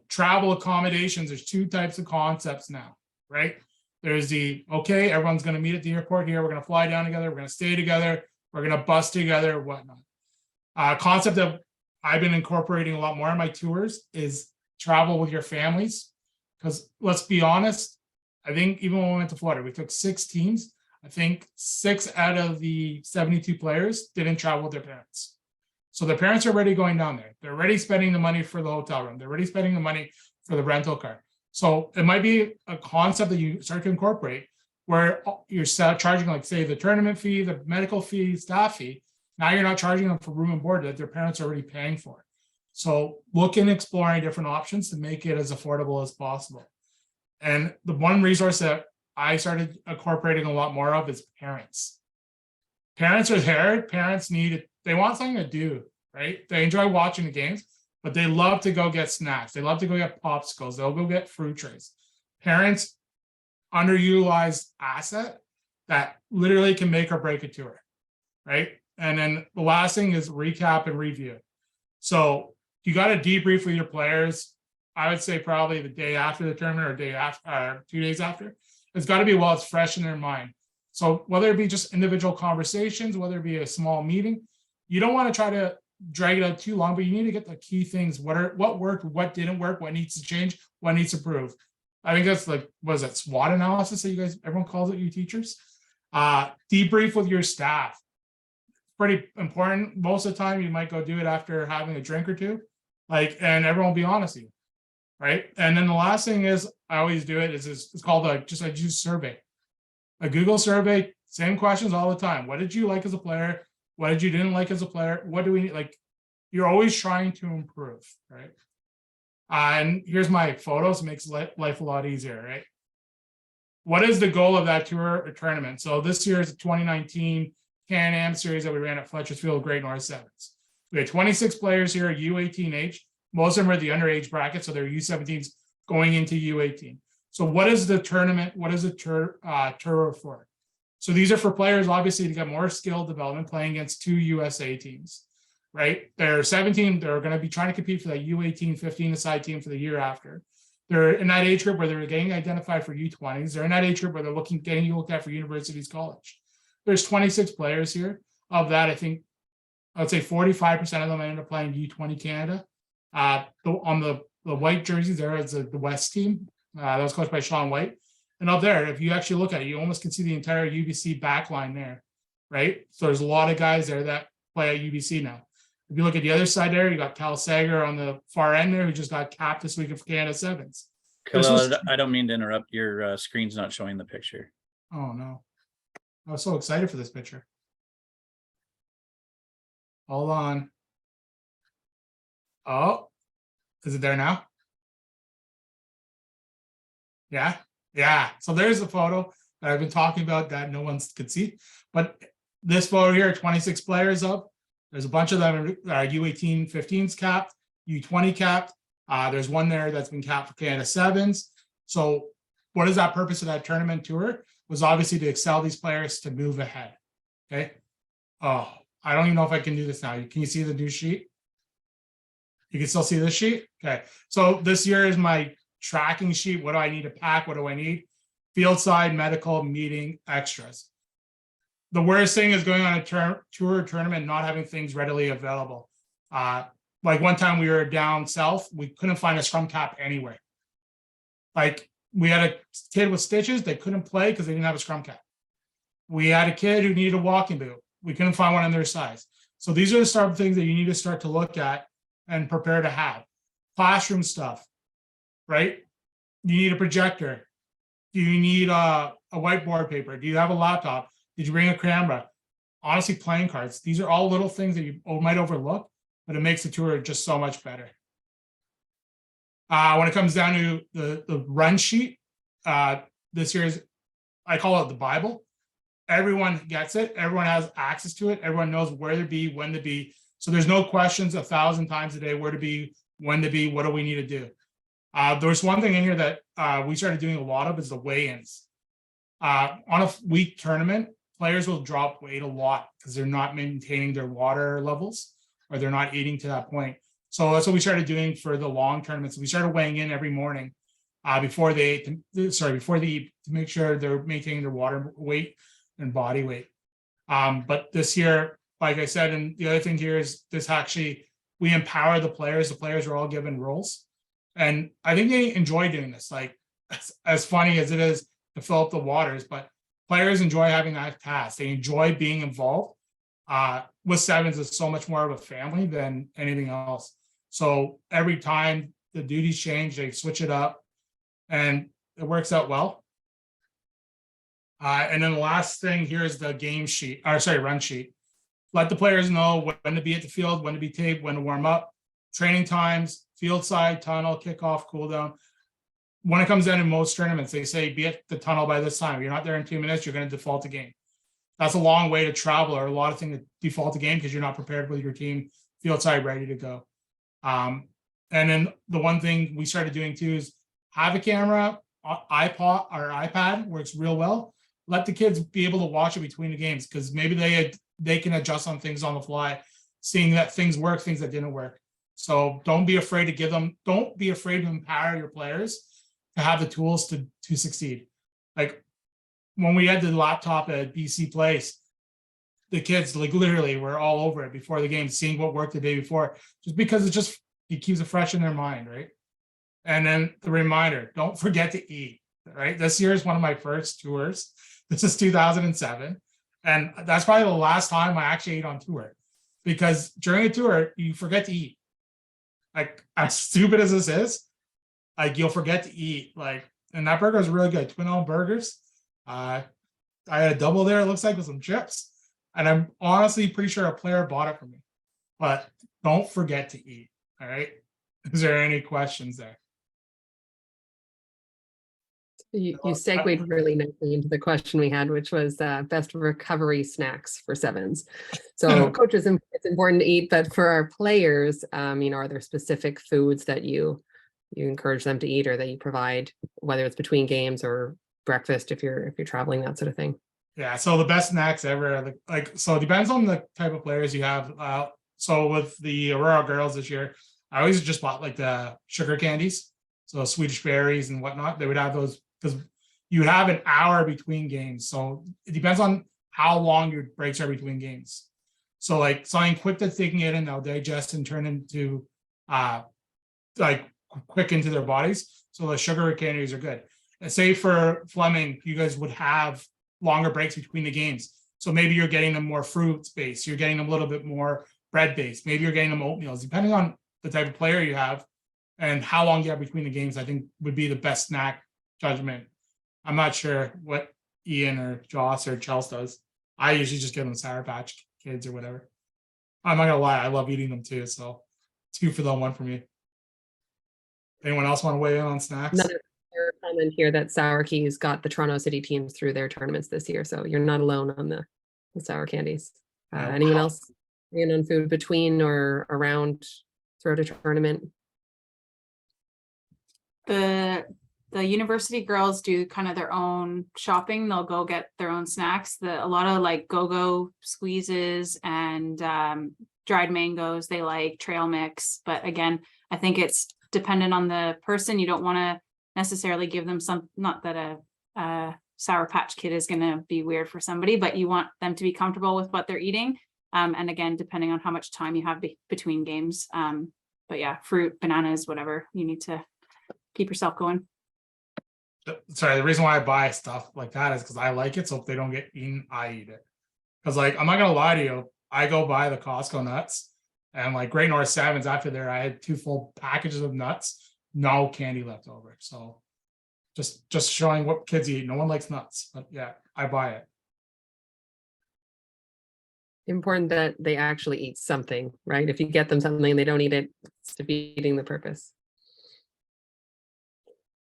Travel accommodations, there's 2 types of concepts now, right? There's okay, everyone's going to meet at the airport here. We're going to fly down together. We're going to stay together. We're going to bus together, whatnot. Concept that I've been incorporating a lot more in my tours is travel with your families. Because let's be honest, I think even when we went to Florida, we took 6 teams. I think 6 out of the 72 players didn't travel with their parents. So their parents are already going down there. They're already spending the money for the hotel room. They're already spending the money for the rental car. So it might be a concept that you start to incorporate where you're charging, like, say, the tournament fee, the medical fee, staff fee. Now you're not charging them for room and board that their parents are already paying for. So look and exploring different options to make it as affordable as possible. And the one resource that I started incorporating a lot more of is parents. Parents are there. Parents need it. They want something to do, right? They enjoy watching the games, but they love to go get snacks. They love to go get popsicles. They'll go get fruit trays. Parents, underutilized asset that literally can make or break a tour, right? And then the last thing is recap and review. So you got to debrief with your players. I would say probably the day after the tournament or day after, 2 days after. It's got to be while it's fresh in their mind. So whether it be just individual conversations, whether it be a small meeting, you don't want to try to drag it out too long, but you need to get the key things. What worked, what didn't work, what needs to change, what needs to improve. I think that's like, what is that, SWOT analysis that you guys, everyone calls it, you teachers? Debrief with your staff. Pretty important. Most of the time, you might go do it after having a drink or two, and everyone will be honest with you, right? And then the last thing is, I always do it, is it's called a survey. A Google survey, same questions all the time. What did you like as a player? What did you didn't like as a player? What do we need? You're always trying to improve, right? And here's my photos, makes life a lot easier, right? What is the goal of that tour or tournament? So this year is the 2019 Can-Am series that we ran at Fletcher's Field Great North Sevens. We had 26 players here, U18 age. Most of them are the underage bracket, so they're U17s going into U18. So what is the tournament? What is the tour for? So these are for players, obviously, to get more skill development playing against 2 USA teams, right? They're 17, they're going to be trying to compete for that U18, 15-a-side team for the year after. They're in that age group where they're getting identified for U20s. They're in that age group where they're getting looked at for universities, college. There's 26 players here. Of that, I would say 45% of them ended up playing U20 Canada. On the white jerseys, there is the West team. That was coached by Sean White. And up there, if you actually look at it, you almost can see the entire UBC backline there, right? So there's a lot of guys there that play at UBC now. If you look at the other side there, you got Cal Sager on the far end there, who just got capped this week for Canada Sevens. Khalil, I don't mean to interrupt. Your screen's not showing the picture. Oh, no. I was so excited for this picture. Hold on. Oh, is it there now? Yeah. Yeah. So there's the photo that I've been talking about that no one could see. But this photo here, 26 players up. There's a bunch of them are U18 15s capped, U20 capped. There's one there that's been capped for Canada Sevens. So what is that purpose of that tournament tour? Was obviously to excel these players to move ahead. Okay. Oh, I don't even know if I can do this now. Can you see the new sheet? You can still see this sheet? Okay. So this year is my tracking sheet. What do I need to pack? What do I need? Field side, medical, meeting, extras. The worst thing is going on a tour tournament, not having things readily available. Like one time we were down south, we couldn't find a scrum cap anywhere. Like we had a kid with stitches, they couldn't play because they didn't have a scrum cap. We had a kid who needed a walking boot. We couldn't find one on their size. So these are the sort of things that you need to start to look at and prepare to have. Classroom stuff, right? You need a projector. Do you need a whiteboard paper? Do you have a laptop? Did you bring a camera? Honestly, playing cards. These are all little things that you might overlook, but it makes the tour just so much better. When it comes down to the run sheet, this year's, I call it the Bible. Everyone gets it. Everyone has access to it. Everyone knows where to be, when to be. So there's no questions 1,000 times a day, where to be, when to be, what do we need to do? There's one thing in here that we started doing a lot of is the weigh-ins. On a week tournament, players will drop weight a lot because they're not maintaining their water levels or they're not eating to that point. So that's what we started doing for the long tournaments. We started weighing in every morning before they eat to make sure they're maintaining their water weight and body weight. But this year, like I said, and the other thing here is this actually, we empower the players. The players are all given roles. And I think they enjoy doing this. Like as funny as it is to fill up the waters, but players enjoy having that task. They enjoy being involved. With sevens, it's so much more of a family than anything else. So every time the duties change, they switch it up and it works out well. And then the last thing here is the run sheet. Let the players know when to be at the field, when to be taped, when to warm up, training times, field side, tunnel, kickoff, cool down. When it comes down to most tournaments, they say be at the tunnel by this time. If you're not there in 2 minutes, you're going to default the game. That's a long way to travel, or a lot of things to default the game because you're not prepared with your team field side ready to go. And then the one thing we started doing too is have a camera, iPad works real well. Let the kids be able to watch it between the games because maybe they can adjust on things on the fly, seeing that things work, things that didn't work. So don't be afraid to empower your players to have the tools to succeed. Like when we had the laptop at BC Place, the kids like literally were all over it before the game, seeing what worked the day before, just because it keeps it fresh in their mind, right? And then the reminder, don't forget to eat, right? This year is one of my first tours. This is 2007. And that's probably the last time I actually ate on tour, because during a tour, you forget to eat. Like as stupid as this is, like you'll forget to eat. Like, and that burger was really good. Twin Elm Burgers. I had a double there, it looks like, with some chips. And I'm honestly pretty sure a player bought it for me. But don't forget to eat. All right. Is there any questions there? You segued really nicely into the question we had, which was best recovery snacks for sevens. So coaches, it's important to eat, but for our players, are there specific foods that you encourage them to eat or that you provide, whether it's between games or breakfast if you're traveling, that sort of thing? Yeah, so the best snacks ever, so it depends on the type of players you have. So with the Aurora girls this year, I always just bought like the sugar candies, so Swedish berries and whatnot. They would have those because you have an hour between games. So it depends on how long your breaks are between games. So like something quick that they can get in, they'll digest and turn into like quick into their bodies. So the sugar candies are good. And say for Fleming, you guys would have longer breaks between the games. So maybe you're getting them more fruits based, you're getting them a little bit more bread based, maybe you're getting them oatmeals, depending on the type of player you have and how long you have between the games, I think would be the best snack judgment. I'm not sure what Ian or Joss or Chels does. I usually just give them Sour Patch Kids or whatever. I'm not gonna lie, I love eating them too. So 2 for them, 1 for me. Anyone else want to weigh in on snacks? Another comment here that Sour Keys got the Toronto City teams through their tournaments this year, so you're not alone on the sour candies. Anyone else in on food between or around throughout a tournament? The university girls do kind of their own shopping. They'll go get their own snacks. A lot of like go-go squeezes and dried mangoes. They like trail mix, but again, I think it's dependent on the person. You don't want to necessarily give them not that a Sour Patch Kid is going to be weird for somebody, but you want them to be comfortable with what they're eating. And again, depending on how much time you have between games. But yeah, fruit, bananas, whatever, you need to keep yourself going. Sorry, the reason why I buy stuff like that is because I like it. So if they don't get eaten, I eat it. Because like, I'm not gonna lie to you, I go buy the Costco nuts and like Great North Sevens after there, I had 2 full packages of nuts, no candy left over. So just showing what kids eat. No one likes nuts, but yeah, I buy it. Important that they actually eat something, right? If you get them something and they don't eat it, it's defeating the purpose.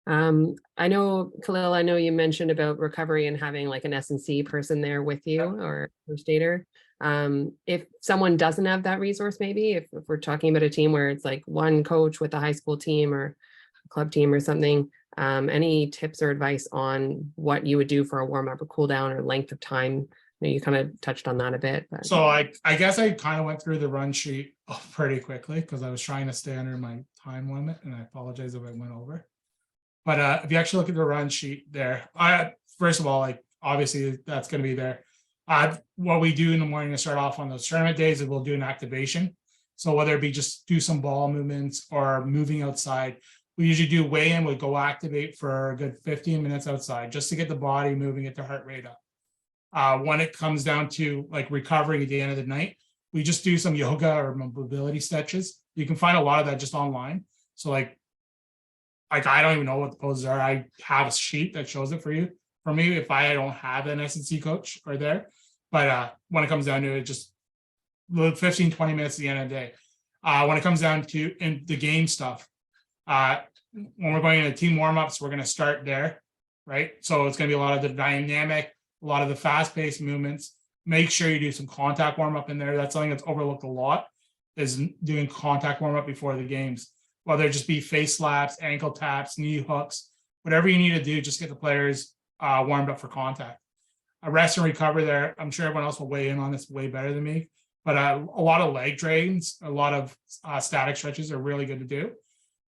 I know, Khalil, I know you mentioned about recovery and having like an S&C person there with you or first aider. If someone doesn't have that resource, maybe if we're talking about a team where it's like one coach with a high school team or a club team or something, any tips or advice on what you would do for a warm up or cool down or length of time? I know you kind of touched on that a bit. But. So I guess I kind of went through the run sheet pretty quickly because I was trying to stay under my time limit, and I apologize if I went over. But if you actually look at the run sheet there, first of all, like obviously that's going to be there. What we do in the morning to start off on those tournament days is we'll do an activation. So whether it be just do some ball movements or moving outside, we usually do weigh in, we go activate for a good 15 minutes outside just to get the body moving, get the heart rate up. When it comes down to like recovering at the end of the night, we just do some yoga or mobility stretches. You can find a lot of that just online. So like I don't even know what the poses are. I have a sheet that shows it for you. For me, if I don't have an S&C coach right there, but when it comes down to it, just 15, 20 minutes at the end of the day. When it comes down to in the game stuff, when we're going into team warm-ups, we're going to start there, right? So it's going to be a lot of the dynamic, a lot of the fast-paced movements. Make sure you do some contact warm-up in there. That's something that's overlooked a lot, is doing contact warm-up before the games. Whether it just be face slaps, ankle taps, knee hooks, whatever you need to do, just get the players warmed up for contact. Rest and recover there. I'm sure everyone else will weigh in on this way better than me, but a lot of leg drains, a lot of static stretches are really good to do.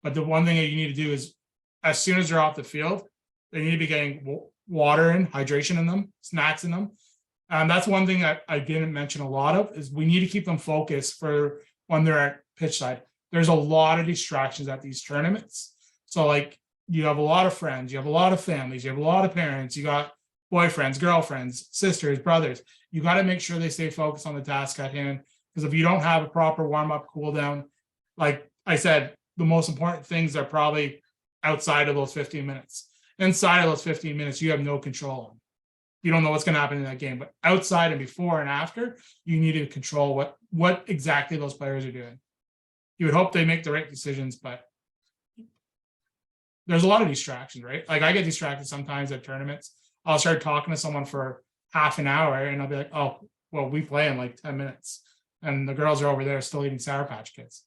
But the one thing that you need to do is as soon as they're off the field, they need to be getting water in, hydration in them, snacks in them. That's one thing that I didn't mention a lot of is we need to keep them focused for when they're at pitch side. There's a lot of distractions at these tournaments. So like you have a lot of friends, you have a lot of families, you have a lot of parents, you got boyfriends, girlfriends, sisters, brothers. You got to make sure they stay focused on the task at hand. Because if you don't have a proper warm-up, cool down, like I said, the most important things are probably outside of those 15 minutes. Inside of those 15 minutes, you have no control on. You don't know what's going to happen in that game. But outside and before and after, you need to control what exactly those players are doing. You would hope they make the right decisions, but there's a lot of distractions, right? Like I get distracted sometimes at tournaments. I'll start talking to someone for half an hour and I'll be like, oh, well, we play in like 10 minutes. And the girls are over there still eating Sour Patch Kids.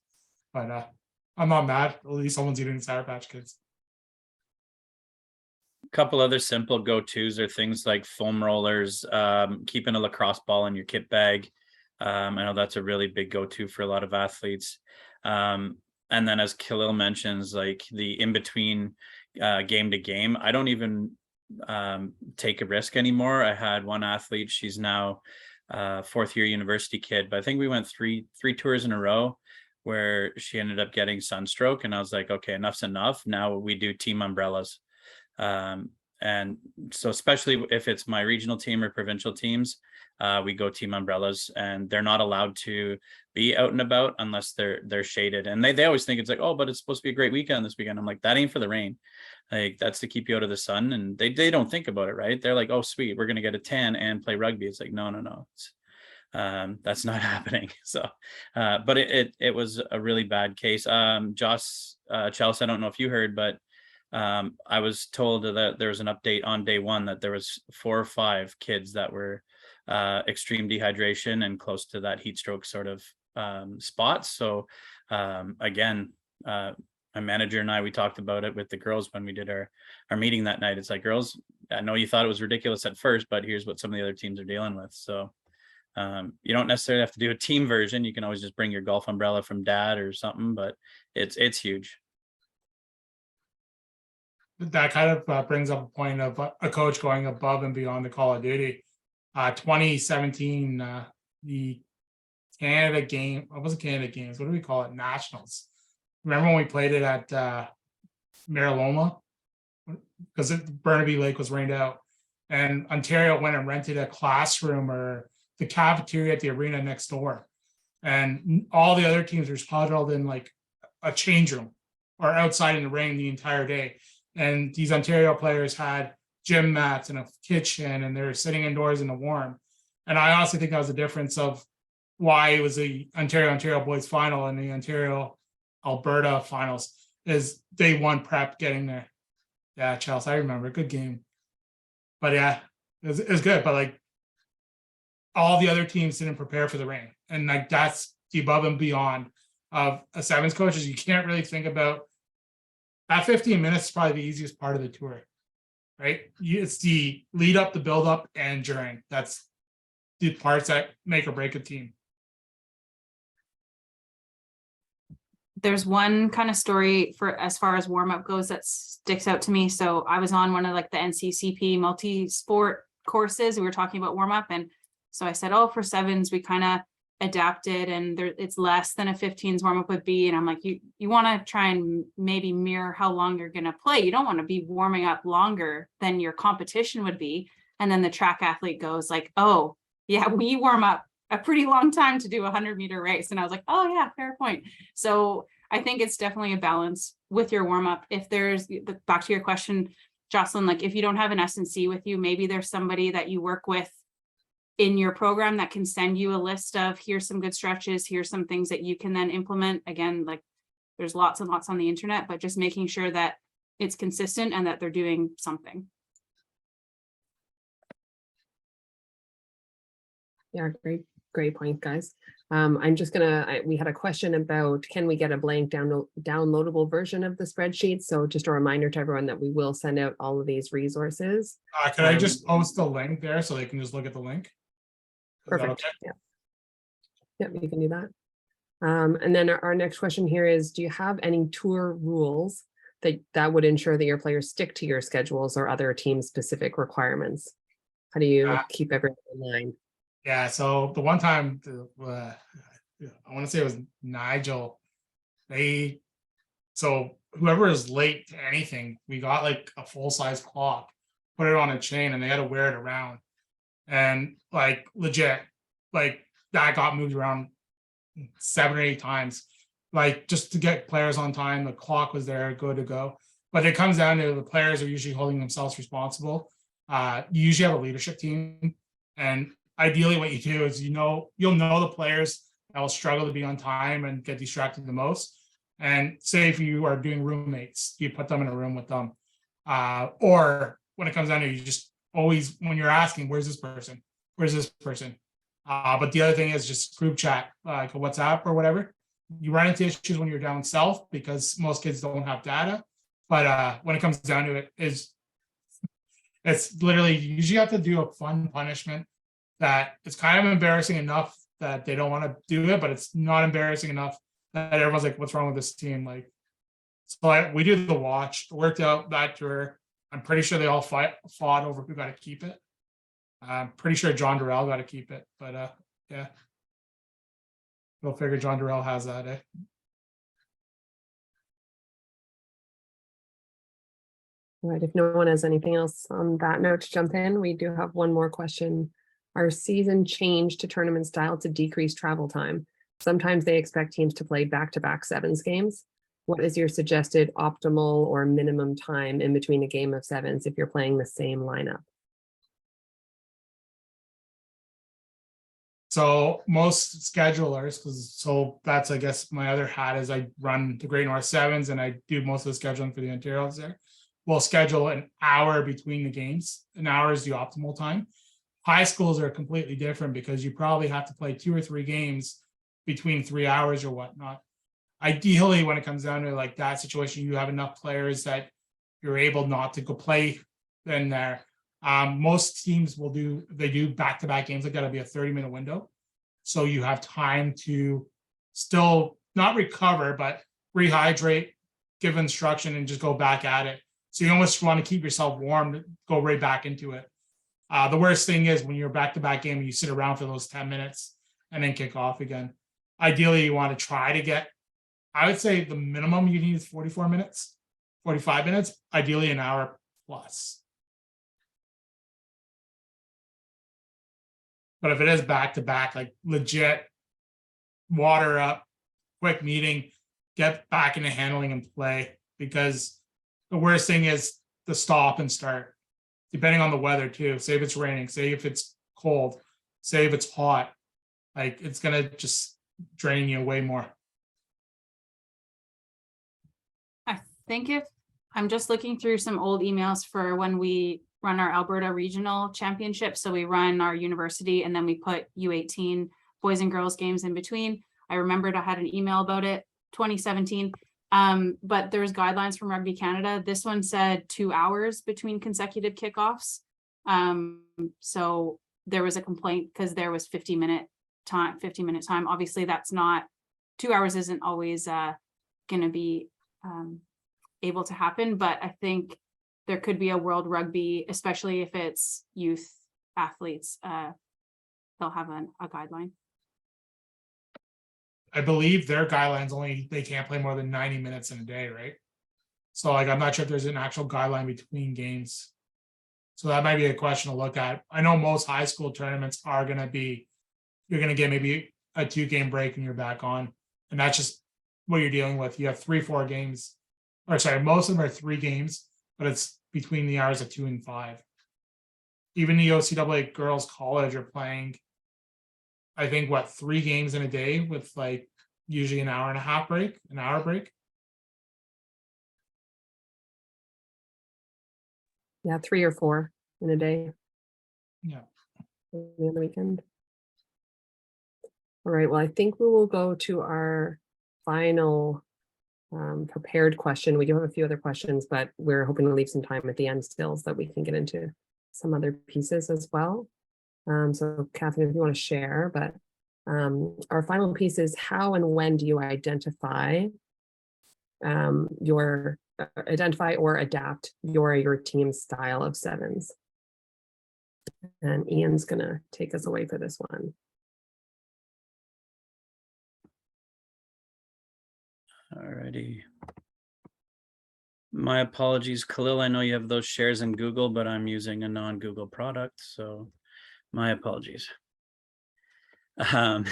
But I'm not mad. At least someone's eating Sour Patch Kids. Couple other simple go-tos are things like foam rollers, keeping a lacrosse ball in your kit bag. I know that's a really big go-to for a lot of athletes. And then as Khalil mentions, like the in-between game to game, I don't even take a risk anymore. I had one athlete, she's now fourth year university kid, but I think we went three tours in a row where she ended up getting sunstroke, and I was like, okay, enough's enough. Now we do team umbrellas. And so especially if it's my regional team or provincial teams, we go team umbrellas, and they're not allowed to be out and about unless they're shaded. And they always think it's like, oh, but it's supposed to be a great weekend this weekend. I'm like, that ain't for the rain. Like that's to keep you out of the sun. And they don't think about it, right? They're like, oh, sweet, we're gonna get a tan and play rugby. It's like, no. That's not happening. So but it was a really bad case. Joss Chelsea, I don't know if you heard, but I was told that there was an update on day one that there was 4 or 5 kids that were extreme dehydration and close to that heat stroke sort of spots. So again, my manager and we talked about it with the girls when we did our meeting that night. It's like, girls, I know you thought it was ridiculous at first, but here's what some of the other teams are dealing with. So you don't necessarily have to do a team version. You can always just bring your golf umbrella from dad or something, but it's huge. That kind of brings up a point of a coach going above and beyond the Call of Duty. 2017, the Canada game, what was it, Canada Games? What do we call it? Nationals. Remember when we played it at Mariloma? Because Burnaby Lake was rained out. And Ontario went and rented a classroom or the cafeteria at the arena next door. And all the other teams were huddled in like a change room or outside in the rain the entire day. And these Ontario players had gym mats and a kitchen, and they were sitting indoors in the warm. And I honestly think that was the difference of why it was the Ontario boys final and the Ontario Alberta finals, is they won prep getting there. Yeah, Chelsea, I remember, good game. But yeah, it was good. But like all the other teams didn't prepare for the rain, and like that's the above and beyond of a sevens coach. Is you can't really think about that 15 minutes is probably the easiest part of the tour, right? It's the lead up, the build up, and during. That's the parts that make or break a team. There's one kind of story for as far as warm up goes that sticks out to me. So I was on one of like the NCCP multi-sport courses. We were talking about warm up, and so I said, oh, for sevens, we kind of adapted, and it's less than a 15s warm up would be. And I'm like, you want to try and maybe mirror how long you're going to play. You don't want to be warming up longer than your competition would be. And then the track athlete goes like, oh yeah, we warm up a pretty long time to do a 100-meter race. And I was like, oh yeah, fair point. So I think it's definitely a balance with your warm up. If there's, back to your question, Jocelyn, like if you don't have an S&C with you, maybe there's somebody that you work with in your program that can send you a list of here's some good stretches, here's some things that you can then implement. Again, like there's lots and lots on the internet, but just making sure that it's consistent and that they're doing something. Yeah, great point, guys. I'm just we had a question about, can we get a blank downloadable version of the spreadsheet? So just a reminder to everyone that we will send out all of these resources. Could I just post the link there so they can just look at the link? Perfect. Okay? Yeah, you can do that. And then our next question here is, do you have any tour rules that would ensure that your players stick to your schedules or other team specific requirements? How do you keep everyone in line? Yeah, so the one time, I want to say it was Nigel. So whoever is late to anything, we got like a full size clock, put it on a chain, and they had to wear it around. And like legit, like that got moved around 7 or 8 times, like just to get players on time. The clock was there, good to go. But it comes down to the players are usually holding themselves responsible. You usually have a leadership team, and ideally what you do is you'll know the players that will struggle to be on time and get distracted the most. And say if you are doing roommates, you put them in a room with them. Or when it comes down to, you just always, when you're asking, where's this person? Where's this person? But the other thing is just group chat, like a WhatsApp or whatever. You run into issues when you're down south because most kids don't have data. But when it comes down to it, it's literally, you usually have to do a fun punishment that it's kind of embarrassing enough that they don't want to do it, but it's not embarrassing enough that everyone's like, what's wrong with this team? Like, so we do the watch, it worked out that tour. I'm pretty sure they all fought over who got to keep it. I'm pretty sure John Durrell got to keep it, but yeah. We'll figure John Durrell has that, eh? All right, if no one has anything else on that note to jump in, we do have one more question. Our season changed to tournament style to decrease travel time. Sometimes they expect teams to play back-to-back sevens games. What is your suggested optimal or minimum time in between a game of sevens if you're playing the same lineup? So most schedulers, so that's, I guess, my other hat is I run the Great North Sevens and I do most of the scheduling for the Ontario's there. We'll schedule an hour between the games. An hour is the optimal time. High schools are completely different because you probably have to play 2 or 3 games between 3 hours or whatnot. Ideally, when it comes down to like that situation, you have enough players that you're able not to go play in there. Most teams will do back-to-back games. Like that'll be a 30-minute window. So you have time to still not recover, but rehydrate, give instruction, and just go back at it. So you almost want to keep yourself warm to go right back into it. The worst thing is when you're back-to-back game and you sit around for those 10 minutes and then kick off again. Ideally, you want to try to get, I would say the minimum you need is 44 minutes, 45 minutes, ideally an hour plus. But if it is back-to-back, like legit, water up, quick meeting, get back into handling and play, because the worst thing is the stop and start, depending on the weather too. Say if it's raining, say if it's cold, say if it's hot, like it's gonna just drain you way more. I think if I'm just looking through some old emails for when we run our Alberta regional championship. So we run our university and then we put U18 boys and girls games in between. I remembered I had an email about it, 2017. But there's guidelines from Rugby Canada. This one said 2 hours between consecutive kickoffs. So there was a complaint because there was 50-minute time. Obviously that's not, 2 hours isn't always going to be able to happen, but I think there could be a World Rugby, especially if it's youth athletes, they'll have a guideline. I believe their guidelines they can't play more than 90 minutes in a day, right? So like, I'm not sure if there's an actual guideline between games. So that might be a question to look at. I know most high school tournaments are going to be, you're going to get maybe a 2-game break and you're back on. And that's just what you're dealing with. You have 3-4 games, or sorry, most of them are 3 games, but it's between the hours of 2 and 5. Even the OCAA girls college are playing, I think, 3 games in a day with like usually an hour and a half break, an hour break. Yeah, 3 or 4 in a day. Yeah. On the weekend. All right, well, I think we will go to our final prepared question. We do have a few other questions, but we're hoping to leave some time at the end still so that we can get into some other pieces as well. So Catherine, if you want to share, but our final piece is how and when do you identify or adapt your team's style of sevens? And Ian's gonna take us away for this one. Alrighty. My apologies, Khalil. I know you have those shares in Google, but I'm using a non-Google product, so my apologies. So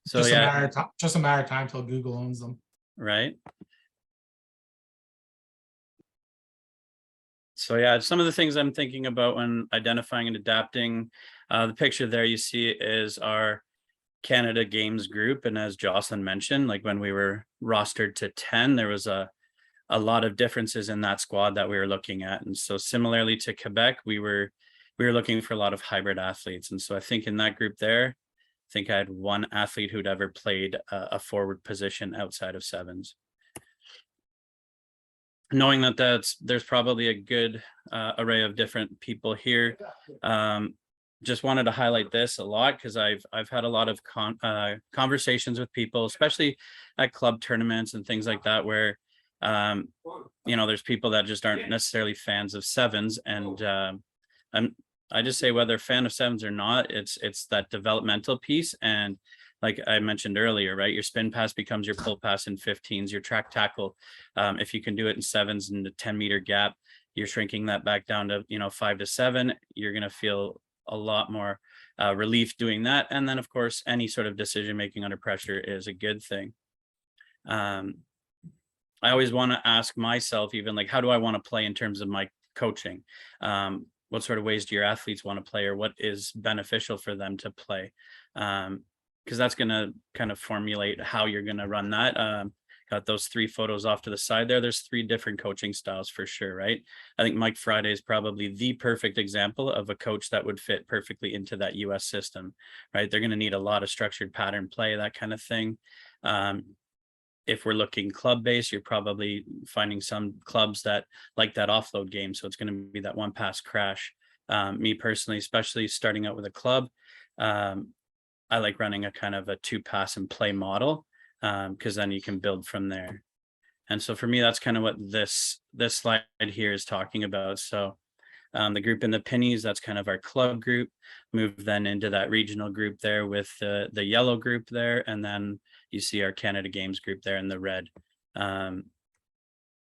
Just yeah, just a matter of time till Google owns them. right. So yeah, some of the things I'm thinking about when identifying and adapting, the picture there you see is our Canada Games group, and as Jocelyn mentioned, like when we were rostered to 10, there was a lot of differences in that squad that we were looking at. And so similarly to Quebec, we were looking for a lot of hybrid athletes. And so I think in that group there, I think I had one athlete who'd ever played a forward position outside of sevens. Knowing that there's probably a good array of different people here. Just wanted to highlight this a lot because I've had a lot of conversations with people, especially at club tournaments and things like that, where there's people that just aren't necessarily fans of sevens, and I just say whether fan of sevens or not, it's that developmental piece. And like I mentioned earlier, right, your spin pass becomes your pull pass in 15s, your track tackle. If you can do it in sevens in the 10-meter gap, you're shrinking that back down to 5 to 7. You're going to feel a lot more relief doing that. And then of course, any sort of decision making under pressure is a good thing. I always want to ask myself, even like, how do I want to play in terms of my coaching? What sort of ways do your athletes want to play, or what is beneficial for them to play? Because that's going to kind of formulate how you're going to run that. Got those 3 photos off to the side there. There's 3 different coaching styles for sure, right? I think Mike Friday is probably the perfect example of a coach that would fit perfectly into that US system, right? They're going to need a lot of structured pattern play, that kind of thing. If we're looking club-based, you're probably finding some clubs that like that offload game. So it's going to be that one pass crash. Me personally, especially starting out with a club, I like running a kind of a 2 pass and play model, because then you can build from there. And so for me, that's kind of what this slide here is talking about. So the group in the pennies, that's kind of our club group. Move then into that regional group there with the yellow group there, and then you see our Canada Games group there in the red.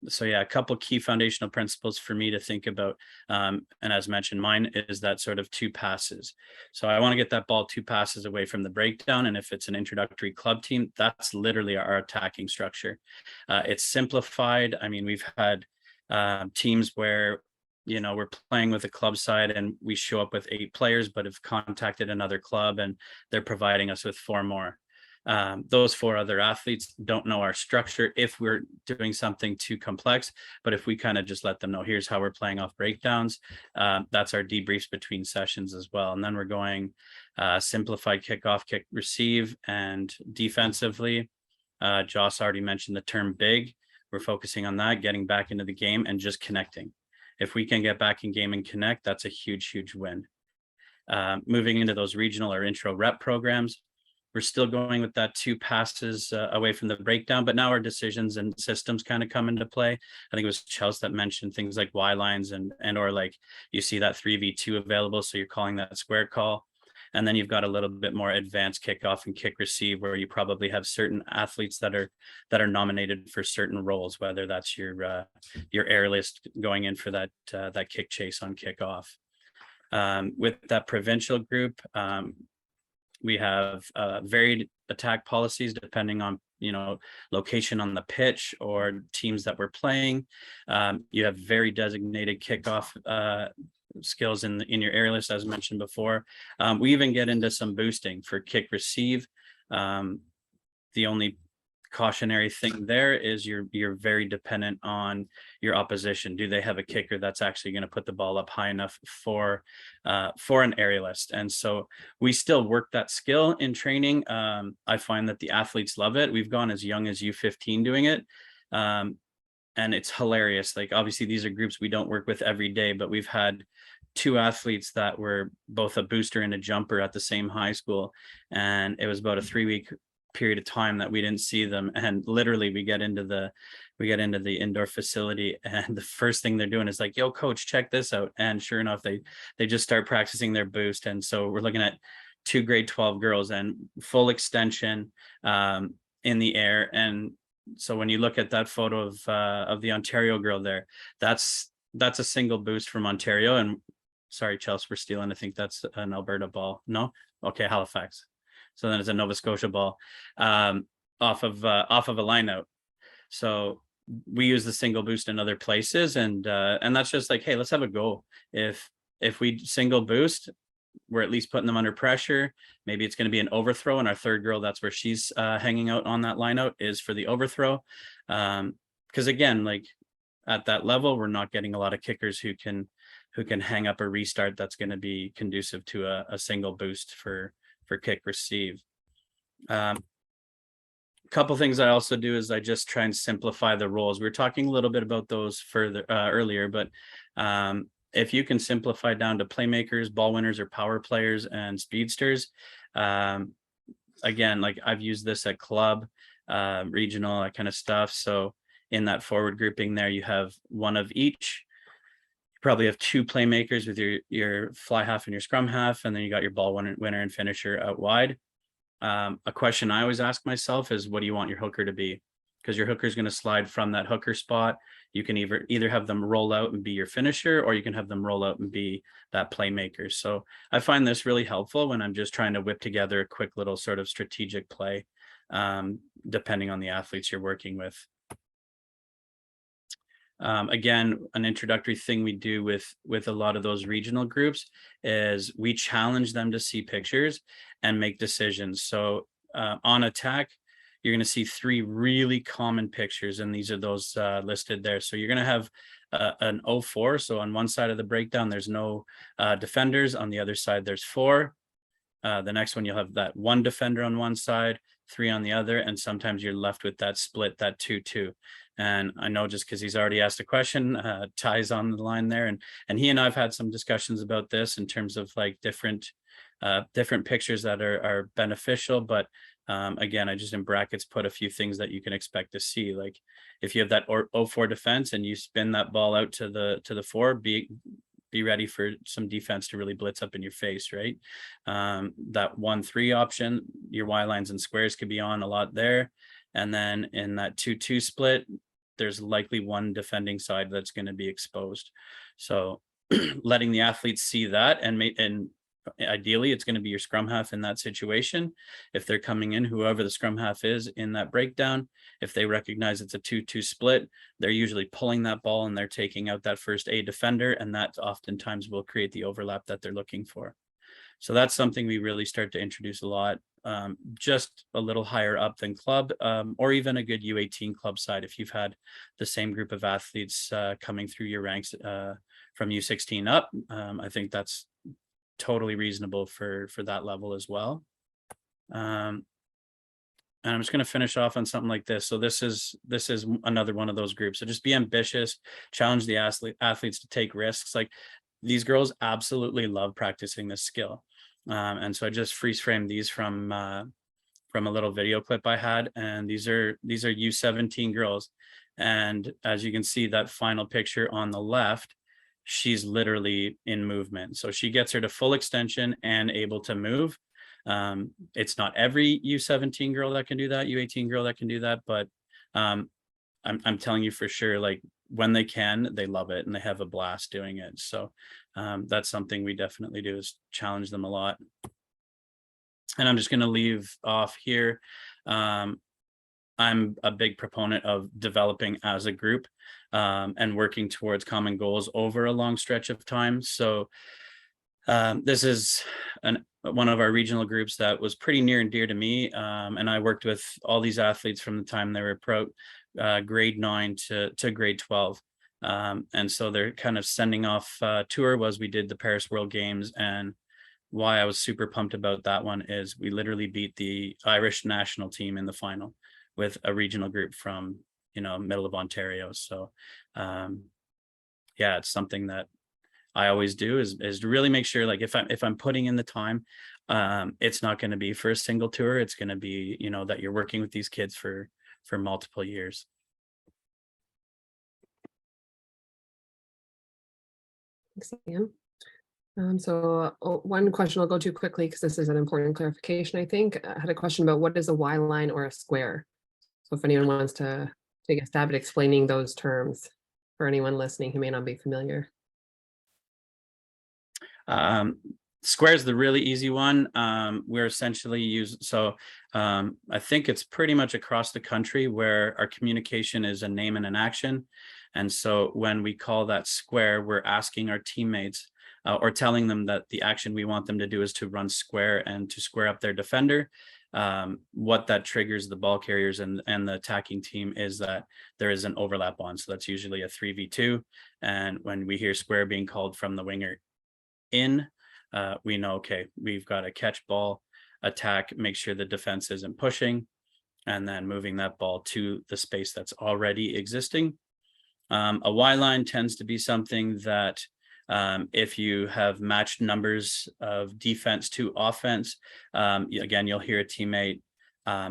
So yeah, a couple key foundational principles for me to think about. And as mentioned, mine is that sort of 2 passes. So I want to get that ball 2 passes away from the breakdown. And if it's an introductory club team, that's literally our attacking structure. It's simplified. I mean, we've had teams where, we're playing with a club side and we show up with 8 players, but have contacted another club and they're providing us with 4 more. Those 4 other athletes don't know our structure if we're doing something too complex, but if we kind of just let them know, here's how we're playing off breakdowns, that's our debriefs between sessions as well. And then we're going simplified kickoff, kick, receive, and defensively. Joss already mentioned the term big. We're focusing on that, getting back into the game and just connecting. If we can get back in game and connect, that's a huge, huge win. Moving into those regional or intro rep programs, we're still going with that 2 passes away from the breakdown, but now our decisions and systems kind of come into play. I think it was Chelsea that mentioned things like Y lines and or like you see that 3v2 available, so you're calling that square call. And then you've got a little bit more advanced kickoff and kick receive, where you probably have certain athletes that are nominated for certain roles, whether that's your airlift going in for that kick chase on kickoff. With that provincial group, we have varied attack policies depending on location on the pitch or teams that we're playing. You have very designated kickoff skills in your air list, as mentioned before. We even get into some boosting for kick receive. The only cautionary thing there is you're very dependent on your opposition. Do they have a kicker that's actually going to put the ball up high enough for an aerialist? And so we still work that skill in training. I find that the athletes love it. We've gone as young as U15 doing it. And it's hilarious. Like, obviously these are groups we don't work with every day, but we've had 2 athletes that were both a booster and a jumper at the same high school. And it was about a 3-week period of time that we didn't see them. And literally we get into the indoor facility, and the first thing they're doing is like, yo, coach, check this out. And sure enough, they just start practicing their boost. And so we're looking at 2 grade 12 girls and full extension in the air. And so when you look at that photo of the Ontario girl there, that's a single boost from Ontario. And sorry, Chelsea, we're stealing. I think that's an Alberta ball. No? Okay, Halifax. So then it's a Nova Scotia ball off of a line out. So we use the single boost in other places, and that's just like, hey, let's have a go. If we single boost, we're at least putting them under pressure. Maybe it's going to be an overthrow, and our third girl, that's where she's hanging out on that line out, is for the overthrow. Because again, like at that level, we're not getting a lot of kickers who can hang up a restart that's going to be conducive to a single boost for kick receive. Couple things I also do is I just try and simplify the roles. We were talking a little bit about those further earlier, but if you can simplify down to playmakers, ball winners, or power players and speedsters, again, like I've used this at club, regional, that kind of stuff. So in that forward grouping there, you have one of each. You probably have two playmakers with your fly half and your scrum half, and then you got your ball winner and finisher out wide. A question I always ask myself is, what do you want your hooker to be? Because your hooker is going to slide from that hooker spot. You can either have them roll out and be your finisher, or you can have them roll out and be that playmaker. So I find this really helpful when I'm just trying to whip together a quick little sort of strategic play, depending on the athletes you're working with. Again, an introductory thing we do with a lot of those regional groups is we challenge them to see pictures and make decisions. So on attack, you're going to see three really common pictures, and these are those listed there. So you're going to have an 0-4. So on one side of the breakdown, there's no defenders. On the other side, there's 4. The next one, you'll have that 1 defender on one side, 3 on the other, and sometimes you're left with that split, that 2-2. And I know, just because he's already asked a question, Ty's on the line there, and he and I've had some discussions about this in terms of like different pictures that are beneficial. But again, I just in brackets put a few things that you can expect to see. Like if you have that 0-4 defense and you spin that ball out to the 4, be ready for some defense to really blitz up in your face, right? That 1-3 option, your Y lines and squares could be on a lot there. And then in that 2-2 split, there's likely one defending side that's going to be exposed. So letting the athletes see that, and ideally it's going to be your scrum half in that situation. If they're coming in, whoever the scrum half is in that breakdown, if they recognize it's a 2-2 split, they're usually pulling that ball and they're taking out that first A defender, and that oftentimes will create the overlap that they're looking for. So that's something we really start to introduce a lot, just a little higher up than club, or even a good U18 club side. If you've had the same group of athletes coming through your ranks from U16 up, I think that's totally reasonable for that level as well. And I'm just going to finish off on something like this. So this is another one of those groups. So just be ambitious, challenge the athletes to take risks. Like these girls absolutely love practicing this skill. And so I just freeze framed these from a little video clip I had, and these are U17 girls. And as you can see, that final picture on the left, she's literally in movement. So she gets her to full extension and able to move. It's not every U17 girl that can do that, U18 girl that can do that, but I'm telling you for sure, like when they can, they love it and they have a blast doing it. So that's something we definitely do, is challenge them a lot. And I'm just going to leave off here. I'm a big proponent of developing as a group and working towards common goals over a long stretch of time. So this is one of our regional groups that was pretty near and dear to me. And I worked with all these athletes from the time they were grade 9 to grade 12. And so they're kind of sending off tour was we did the Paris World Games. And why I was super pumped about that one is we literally beat the Irish national team in the final with a regional group from, middle of Ontario. So yeah, it's something that I always do is to really make sure, like if I'm putting in the time, it's not going to be for a single tour. It's going to be, that you're working with these kids for multiple years. Thanks, Ian. So one question I'll go to quickly, because this is an important clarification, I think. I had a question about what is a Y line or a square. So if anyone wants to take a stab at explaining those terms for anyone listening who may not be familiar. Square is the really easy one. We're essentially I think it's pretty much across the country where our communication is a name and an action. And so when we call that square, we're asking our teammates or telling them that the action we want them to do is to run square and to square up their defender. What that triggers the ball carriers and the attacking team is that there is an overlap on. So that's usually a 3v2. And when we hear square being called from the winger in, we know, okay, we've got to catch ball, attack, make sure the defense isn't pushing, and then moving that ball to the space that's already existing. A Y line tends to be something that if you have matched numbers of defense to offense, again, you'll hear a teammate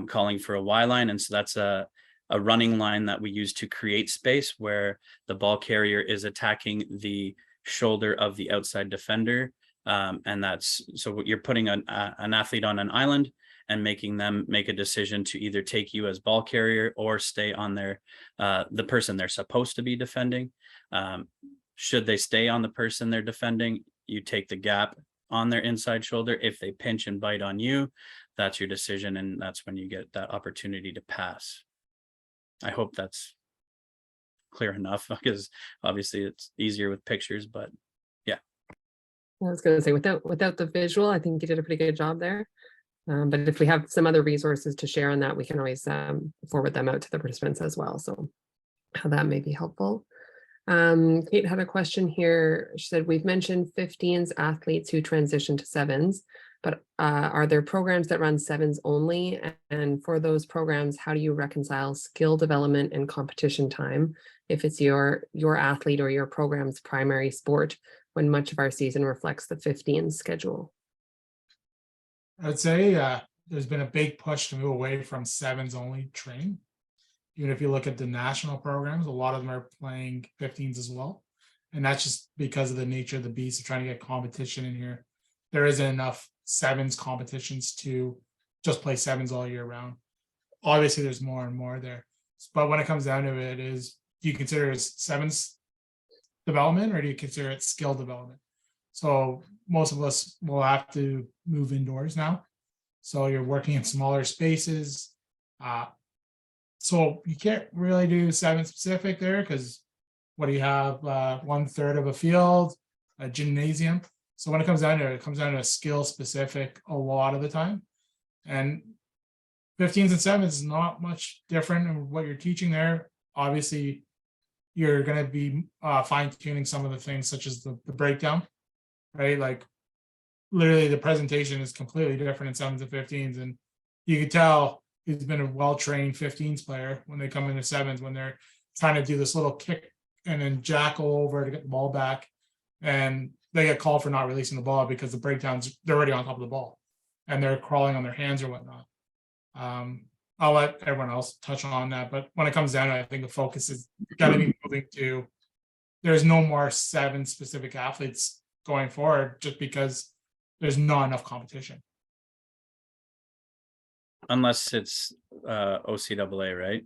calling for a Y line. And so that's a running line that we use to create space where the ball carrier is attacking the shoulder of the outside defender. And that's, so you're putting an athlete on an island and making them make a decision to either take you as ball carrier or stay on their, the person they're supposed to be defending. Should they stay on the person they're defending, you take the gap on their inside shoulder. If they pinch and bite on you, that's your decision. And that's when you get that opportunity to pass. I hope that's clear enough, because obviously it's easier with pictures, but yeah. I was going to say, without the visual, I think you did a pretty good job there. But if we have some other resources to share on that, we can always forward them out to the participants as well. So that may be helpful. Kate had a question here. She said, we've mentioned 15s athletes who transition to 7s, but are there programs that run 7s only? And for those programs, how do you reconcile skill development and competition time if it's your athlete or your program's primary sport, when much of our season reflects the 15 schedule? I'd say there's been a big push to move away from 7s only training. Even if you look at the national programs, a lot of them are playing 15s as well. And that's just because of the nature of the beast of trying to get competition in here. There isn't enough 7s competitions to just play 7s all year round. Obviously, there's more and more there. But when it comes down to it, do you consider it 7s development or do you consider it skill development? So most of us will have to move indoors now. So you're working in smaller spaces. So you can't really do 7 specific there because what do you have? 1/3 of a field, a gymnasium. So when it comes down to it, comes down to a skill specific a lot of the time. And 15s and 7s is not much different in what you're teaching there. Obviously, you're going to be fine tuning some of the things such as the breakdown, right? Like literally the presentation is completely different in 7s and 15s. And you could tell he's been a well-trained 15s player when they come into 7s, when they're trying to do this little kick and then jackal over to get the ball back. And they get called for not releasing the ball because the breakdowns, they're already on top of the ball and they're crawling on their hands or whatnot. I'll let everyone else touch on that. But when it comes down to it, I think the focus is going to be moving to, there's no more 7 specific athletes going forward just because there's not enough competition. Unless it's OCAA, right?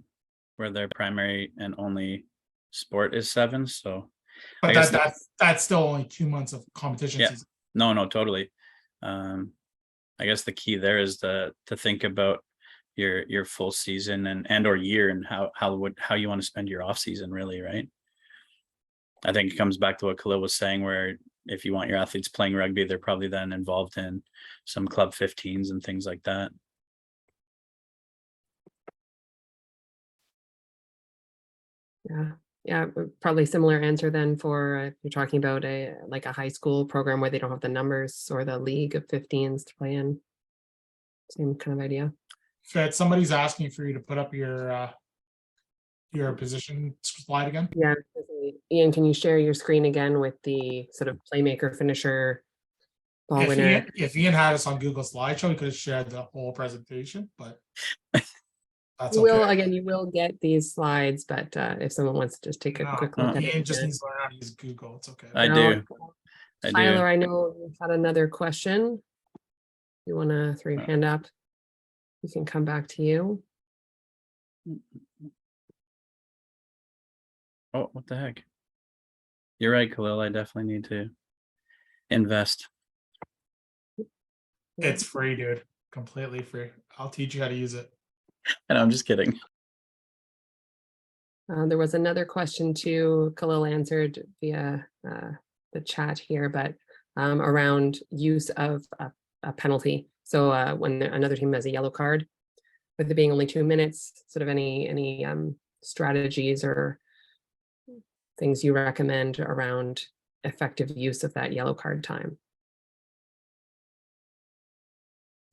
Where their primary and only sport is 7. So but that's still only 2 months of competition season. No, totally. I guess the key there is to think about your full season and or year and how you want to spend your off season, really, right? I think it comes back to what Khalil was saying, where if you want your athletes playing rugby, they're probably then involved in some club 15s and things like that. Yeah, probably similar answer then for if you're talking about a high school program where they don't have the numbers or the league of 15s to play in. Same kind of idea. Fred, somebody's asking for you to put up your position slide again. Yeah, Ian, can you share your screen again with the sort of playmaker, finisher, ball winner? If Ian had us on Google Slideshow, he could have shared the whole presentation, but that's okay. You will get these slides, but if someone wants to just take a quick look at it. Ian just needs to learn how to use Google. It's okay. I do. Tyler, I know you had another question. You want to throw your hand up? We can come back to you. Oh, what the heck? You're right, Khalil. I definitely need to invest. It's free, dude. Completely free. I'll teach you how to use it. And I'm just kidding. There was another question too, Khalil answered via the chat here, but around use of a penalty. So when another team has a yellow card, with it being only 2 minutes, sort of any strategies or things you recommend around effective use of that yellow card time.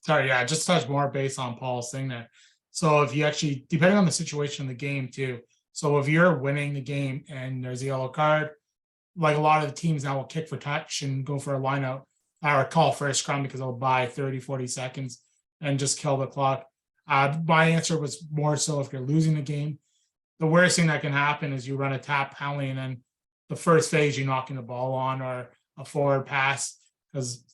Sorry, yeah, just touch more based on Paul's thing there. So if you actually, depending on the situation of the game too, so if you're winning the game and there's a yellow card, like a lot of the teams now will kick for touch and go for a line out or call for a scrum because they'll buy 30, 40 seconds and just kill the clock. My answer was more so if you're losing the game, the worst thing that can happen is you run a tap penalty and then the first phase you're knocking the ball on or a forward pass, because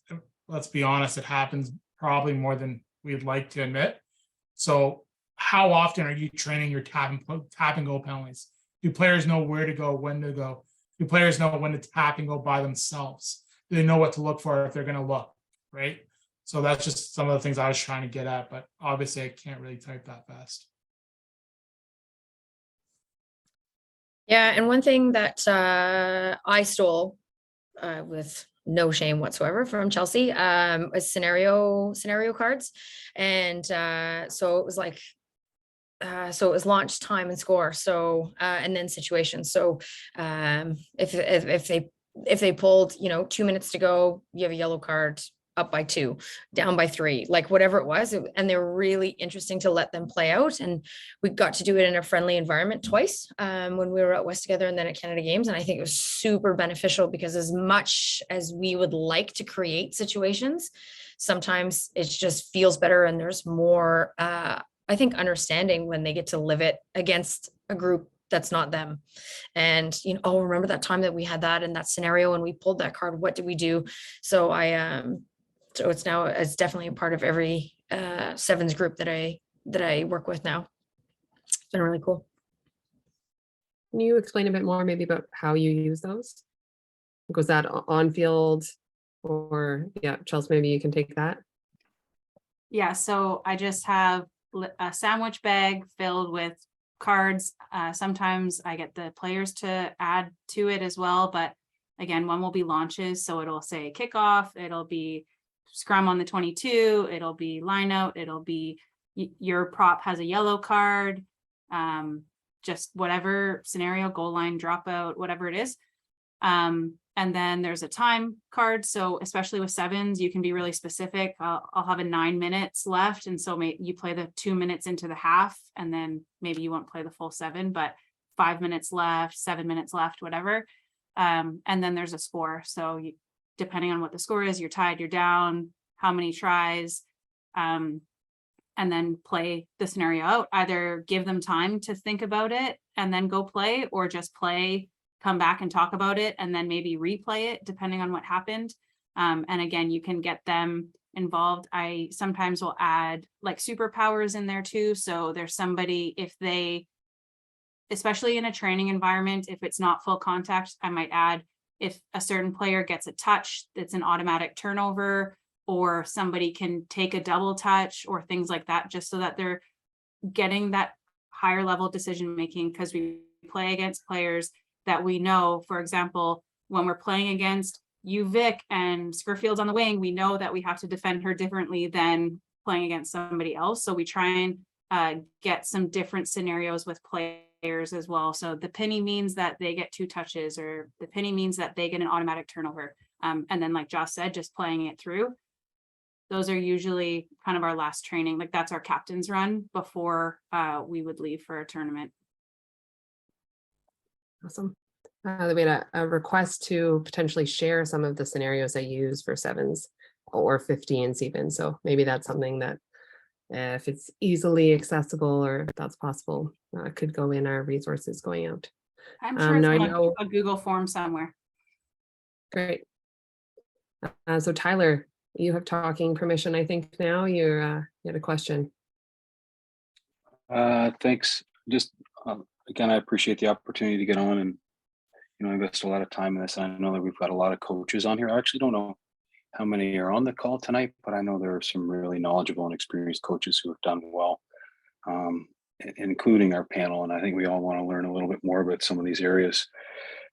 let's be honest, it happens probably more than we'd like to admit. So how often are you training your tap and go penalties? Do players know where to go, when to go? Do players know when to tap and go by themselves? Do they know what to look for if they're going to look, right? So that's just some of the things I was trying to get at, but obviously I can't really type that fast. Yeah, and one thing that I stole with no shame whatsoever from Chelsea was scenario cards, and so it was like so it was launch, time, and score. So and then situations. So if they pulled 2 minutes to go, you have a yellow card, up by 2, down by 3, like whatever it was. And they were really interesting to let them play out. And we got to do it in a friendly environment twice when we were out west together and then at Canada Games. And I think it was super beneficial because as much as we would like to create situations, sometimes it just feels better and there's more, I think, understanding when they get to live it against a group that's not them. And oh, remember that time that we had that in that scenario and we pulled that card, what did we do? So so it's definitely a part of every sevens group that I work with now. It's been really cool. Can you explain a bit more maybe about how you use those? Was that on field or yeah, Chelsea, maybe you can take that. Yeah, so I just have a sandwich bag filled with cards. Sometimes I get the players to add to it as well, but again, one will be launches, so it'll say kickoff, it'll be scrum on the 22, it'll be line out, it'll be your prop has a yellow card, just whatever scenario, goal line, dropout, whatever it is. And then there's a time card. So especially with sevens, you can be really specific. I'll have a 9 minutes left. And so you play the 2 minutes into the half, and then maybe you won't play the full 7, but 5 minutes left, 7 minutes left, whatever. And then there's a score. So depending on what the score is, you're tied, you're down, how many tries, and then play the scenario out. Either give them time to think about it and then go play, or just play, come back and talk about it, and then maybe replay it depending on what happened. And again, you can get them involved. I sometimes will add like superpowers in there too. So there's somebody, if they, especially in a training environment, if it's not full contact, I might add, if a certain player gets a touch, it's an automatic turnover, or somebody can take a double touch or things like that, just so that they're getting that higher level decision making, because we play against players that we know. For example, when we're playing against Vic and Scurfield's on the wing, we know that we have to defend her differently than playing against somebody else. So we try and get some different scenarios with players as well. So the penny means that they get 2 touches, or the penny means that they get an automatic turnover. And then like Josh said, just playing it through. Those are usually kind of our last training. Like that's our captain's run before we would leave for a tournament. Awesome. They made a request to potentially share some of the scenarios I use for sevens or 15s even. So maybe that's something that if it's easily accessible or if that's possible, could go in our resources going out. I'm sure it's now I on know, a Google form somewhere. Great. So Tyler, you have talking permission, I think now. You had a question. Thanks. Just again, I appreciate the opportunity to get on and invest a lot of time in this. And I know that we've got a lot of coaches on here. I actually don't know how many are on the call tonight, but I know there are some really knowledgeable and experienced coaches who have done well, including our panel. And I think we all want to learn a little bit more about some of these areas.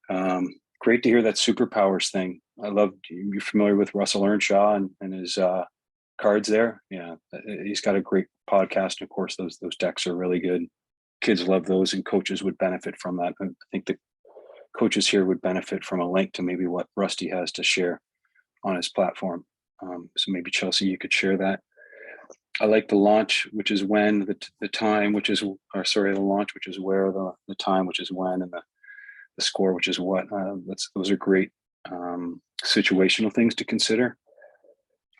Great to hear that superpowers thing. I love, you're familiar with Russell Earnshaw and his cards there. Yeah, he's got a great podcast. And of course, those decks are really good. Kids love those, and coaches would benefit from that. I think the coaches here would benefit from a link to maybe what Rusty has to share on his platform. So maybe Chelsea, you could share that. I like the launch, which is when, the time, which is, or sorry, the launch, which is where, the time, which is when, and the score, which is what. Those are great situational things to consider.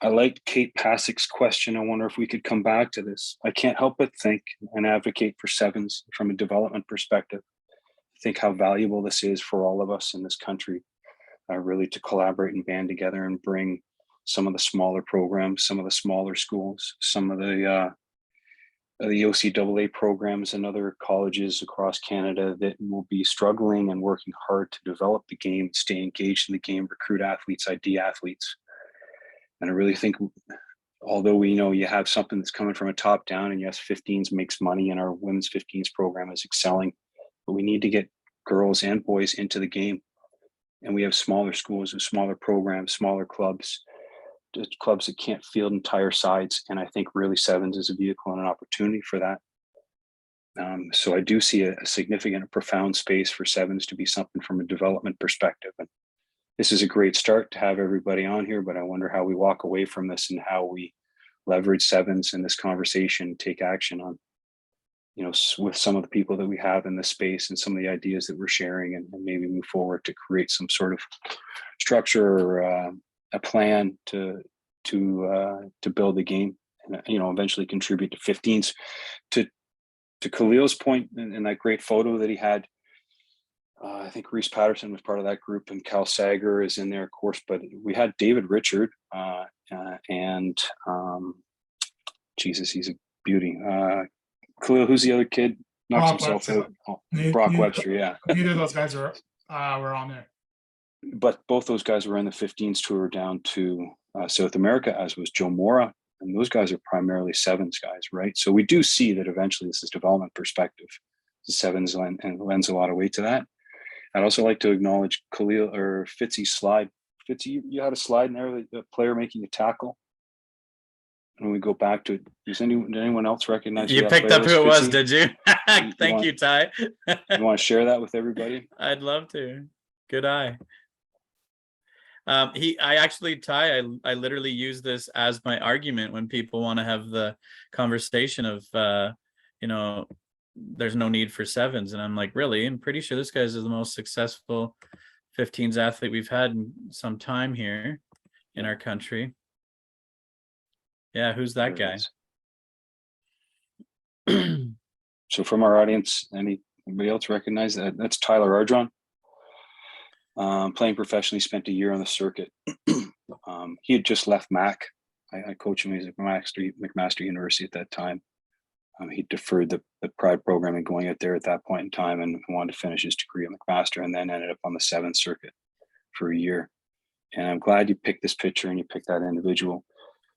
I like Kate Pasick's question. I wonder if we could come back to this. I can't help but think and advocate for sevens from a development perspective. Think how valuable this is for all of us in this country, really to collaborate and band together and bring some of the smaller programs, some of the smaller schools, some of the OCAA programs and other colleges across Canada that will be struggling and working hard to develop the game, stay engaged in the game, recruit athletes, ID athletes. And I really think, although we know you have something that's coming from a top down, and yes, 15s makes money and our women's 15s program is excelling, but we need to get girls and boys into the game. And we have smaller schools and smaller programs, smaller clubs that can't field entire sides. And I think really sevens is a vehicle and an opportunity for that. So I do see a significant, profound space for sevens to be something from a development perspective. And this is a great start to have everybody on here, but I wonder how we walk away from this and how we leverage sevens in this conversation, take action on, with some of the people that we have in this space and some of the ideas that we're sharing, and maybe move forward to create some sort of structure or a plan to build the game, and eventually contribute to 15s. To Khalil's point, and that great photo that he had, I think Reese Patterson was part of that group, and Cal Sager is in there, of course. But we had David Richard and Jesus, he's a beauty. Khalil, who's the other kid? Knocks himself out. Oh, Brock Webster, yeah. Neither of those guys were on there. But both those guys were in the 15s tour down to South America, as was Joe Mora. And those guys are primarily sevens guys, right? So we do see that eventually this is development perspective. The sevens lends a lot of weight to that. I'd also like to acknowledge Khalil or Fitzy's slide. Fitzy, you had a slide in there, the player making a tackle. And we go back to it. Did anyone else recognize? You picked up who it was, did you? Thank you, Ty. You want to share that with everybody? I'd love to. Good eye. Ty, I literally use this as my argument when people want to have the conversation of, there's no need for sevens. And I'm like, really? I'm pretty sure this guy's the most successful 15s athlete we've had in some time here in our country. Yeah, who's that guy? So from our audience, anybody else recognize that? That's Tyler Ardron. Playing professionally, spent a year on the circuit. He had just left Mac. I coached him. He was at McMaster University at that time. He deferred the Pride program and going out there at that point in time, and wanted to finish his degree at McMaster, and then ended up on the 7th circuit for a year. And I'm glad you picked this picture and you picked that individual.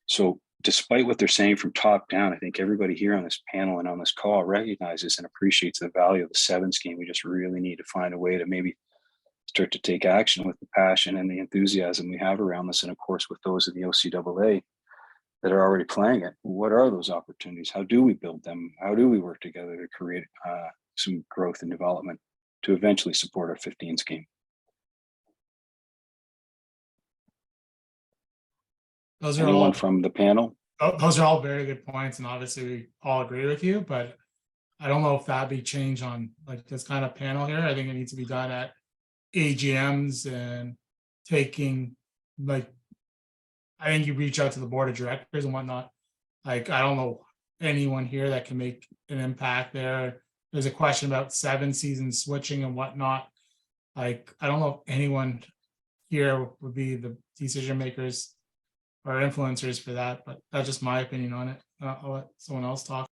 So despite what they're saying from top down, I think everybody here on this panel and on this call recognizes and appreciates the value of the sevens game. We just really need to find a way to maybe start to take action with the passion and the enthusiasm we have around this. And of course, with those of the OCAA that are already playing it, what are those opportunities? How do we build them? How do we work together to create some growth and development to eventually support our 15s game? Those are Anyone all from the panel? Those are all very good points, and obviously we all agree with you, but I don't know if that'd be changed on like this kind of panel here. I think it needs to be done at AGMs and taking I think you reach out to the board of directors and whatnot. Like, I don't know anyone here that can make an impact there. There's a question about 7 seasons switching and whatnot. Like, I don't know if anyone here would be the decision makers or influencers for that, but that's just my opinion on it. I'll let someone else talk.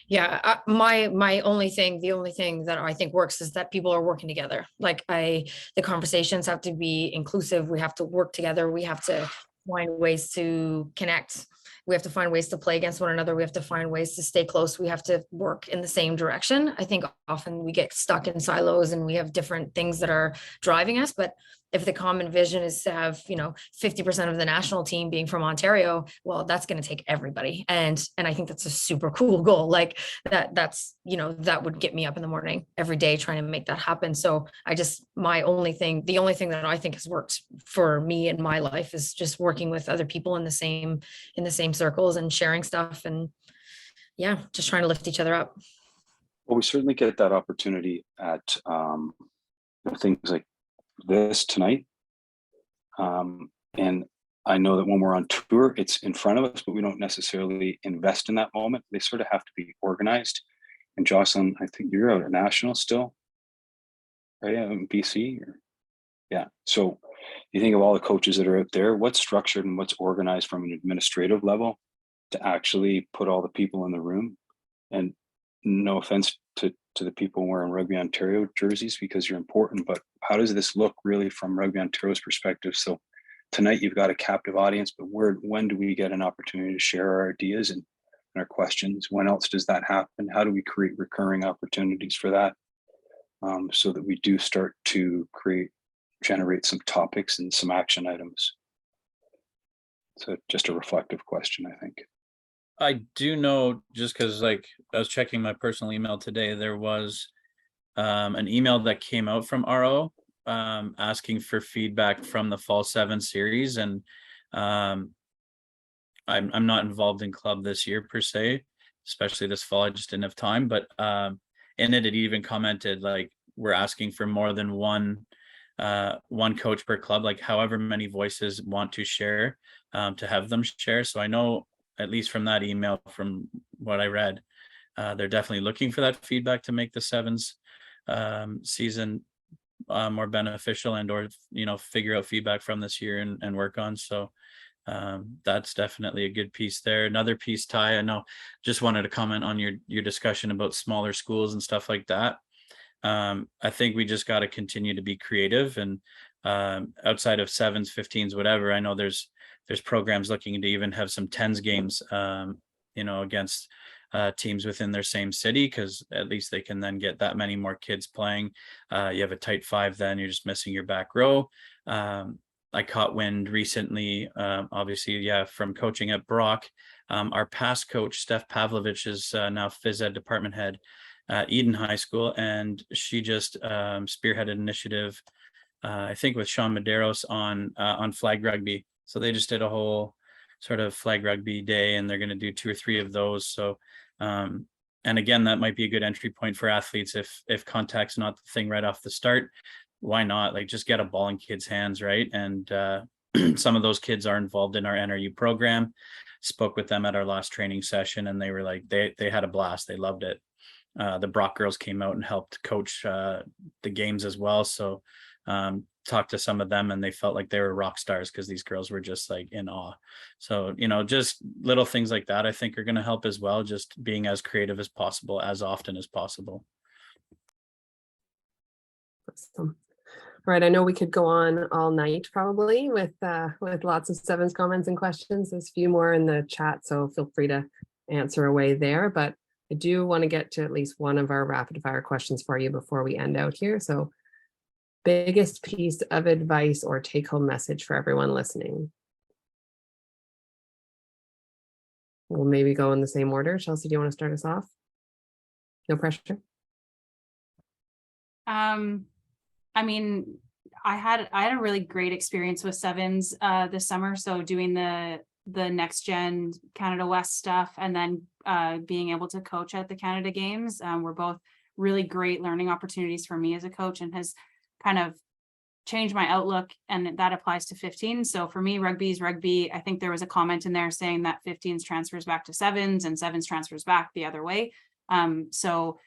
Yeah, the only thing that I think works is that people are working together. The conversations have to be inclusive. We have to work together. We have to find ways to connect. We have to find ways to play against one another. We have to find ways to stay close. We have to work in the same direction. I think often we get stuck in silos and we have different things that are driving us, but if the common vision is to have, 50% of the national team being from Ontario, well, that's going to take everybody. And I think that's a super cool goal. Like that's, that would get me up in the morning every day trying to make that happen. So the only thing that I think has worked for me in my life is just working with other people in the same circles and sharing stuff, and yeah, just trying to lift each other up. Well, we certainly get that opportunity at things like this tonight. And I know that when we're on tour, it's in front of us, but we don't necessarily invest in that moment. They sort of have to be organized. And Jocelyn, I think you're out at National still, right? In BC? Yeah. So you think of all the coaches that are out there, what's structured and what's organized from an administrative level to actually put all the people in the room? And no offense to the people wearing Rugby Ontario jerseys, because you're important, but how does this look really from Rugby Ontario's perspective? So tonight you've got a captive audience, but when do we get an opportunity to share our ideas and our questions? When else does that happen? How do we create recurring opportunities for that, so that we do start to generate some topics and some action items? So just a reflective question, I think. I do know, just because like I was checking my personal email today, there was an email that came out from RO asking for feedback from the Fall 7 series, and I'm not involved in club this year per se, especially this fall. I just didn't have time, but in it even commented like we're asking for more than one coach per club, like however many voices want to share, to have them share. So I know, at least from that email, from what I read, they're definitely looking for that feedback to make the Sevens season more beneficial, and or figure out feedback from this year and work on. So that's definitely a good piece there. Another piece, Ty, I know, just wanted to comment on your discussion about smaller schools and stuff like that. I think we just got to continue to be creative, and outside of 7s, 15s, whatever, I know there's programs looking to even have some 10s games, against teams within their same city, because at least they can then get that many more kids playing. You have a tight 5, then you're just missing your back row. I caught wind recently, obviously, from coaching at Brock. Our past coach, Steph Pavlovich, is now phys ed department head at Eden High School, and she just spearheaded an initiative, I think with Sean Medeiros, on flag rugby. So they just did a whole sort of flag rugby day, and they're going to do 2 or 3 of those. So, and again, that might be a good entry point for athletes. If contact's not the thing right off the start, why not? Like, just get a ball in kids' hands, right? And some of those kids are involved in our NRU program. Spoke with them at our last training session, and they were like, they had a blast. They loved it. The Brock girls came out and helped coach the games as well. So talked to some of them, and they felt like they were rock stars because these girls were just like in awe. So, just little things like that I think are going to help as well, just being as creative as possible, as often as possible. Awesome. All right, I know we could go on all night probably with lots of 7s comments and questions. There's a few more in the chat, so feel free to answer away there, but I do want to get to at least one of our rapid fire questions for you before we end out here. So, biggest piece of advice or take home message for everyone listening? We'll maybe go in the same order. Chelsea, do you want to start us off? No pressure. I mean, I had a really great experience with 7s this summer. So doing the next gen Canada West stuff, and then being able to coach at the Canada Games were both really great learning opportunities for me as a coach, and has kind of changed my outlook, and that applies to 15. So for me, rugby is rugby. I think there was a comment in there saying that 15s transfers back to 7s and 7s transfers back the other way. So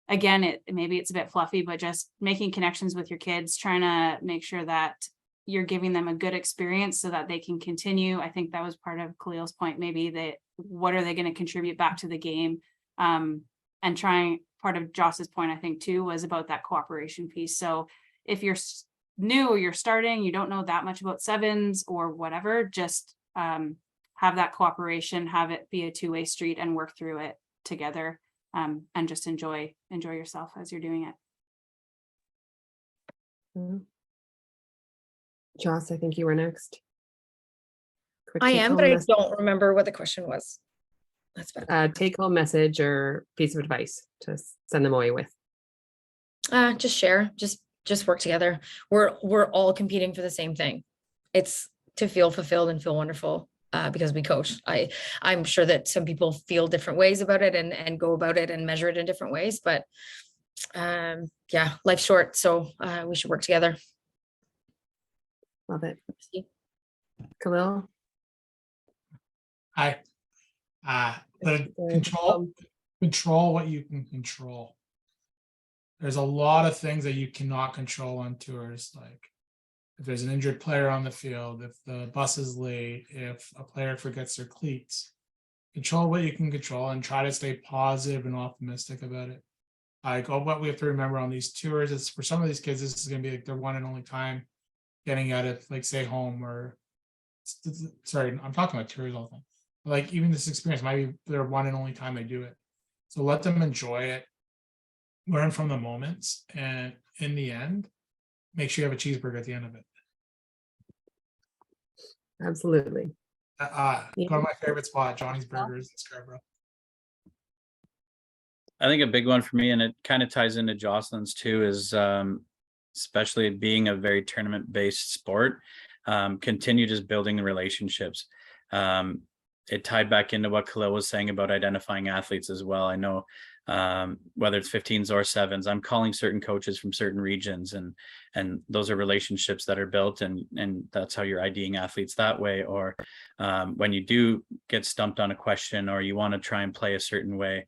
again, maybe it's a bit fluffy, but just making connections with your kids, trying to make sure that you're giving them a good experience so that they can continue. I think that was part of Khalil's point, maybe that what are they going to contribute back to the game? And part of Joss's point, I think too, was about that cooperation piece. So if you're new or you're starting, you don't know that much about 7s or whatever, just have that cooperation, have it be a 2-way street, and work through it together, and just enjoy yourself as you're doing it. Joss, I think you were next. Quick I am, take-home but I message. don't remember what the question was. That's bad. Take-home message or piece of advice to send them away with. Just share, just work together. We're all competing for the same thing. It's to feel fulfilled and feel wonderful because we coach. I'm sure that some people feel different ways about it and go about it and measure it in different ways, but yeah, life's short, so we should work together. Love it. Khalil? Hi. Control what you can control. There's a lot of things that you cannot control on tours, like if there's an injured player on the field, if the bus is late, if a player forgets their cleats. Control what you can control and try to stay positive and optimistic about it. Like, what we have to remember on these tours is for some of these kids, this is going to be like their one and only time getting out of, like, say, home, or sorry, I'm talking about tours all the time. Like, even this experience might be their one and only time they do it. So let them enjoy it, learn from the moments, and in the end, make sure you have a cheeseburger at the end of it. Absolutely. Go to my favorite spot, Johnny's Burgers in Scarborough. I think a big one for me, and it kind of ties into Jocelyn's too, is especially being a very tournament-based sport, continue just building the relationships. It tied back into what Khalil was saying about identifying athletes as well. I know whether it's 15s or 7s, I'm calling certain coaches from certain regions, and those are relationships that are built, and that's how you're IDing athletes that way. Or when you do get stumped on a question, or you want to try and play a certain way,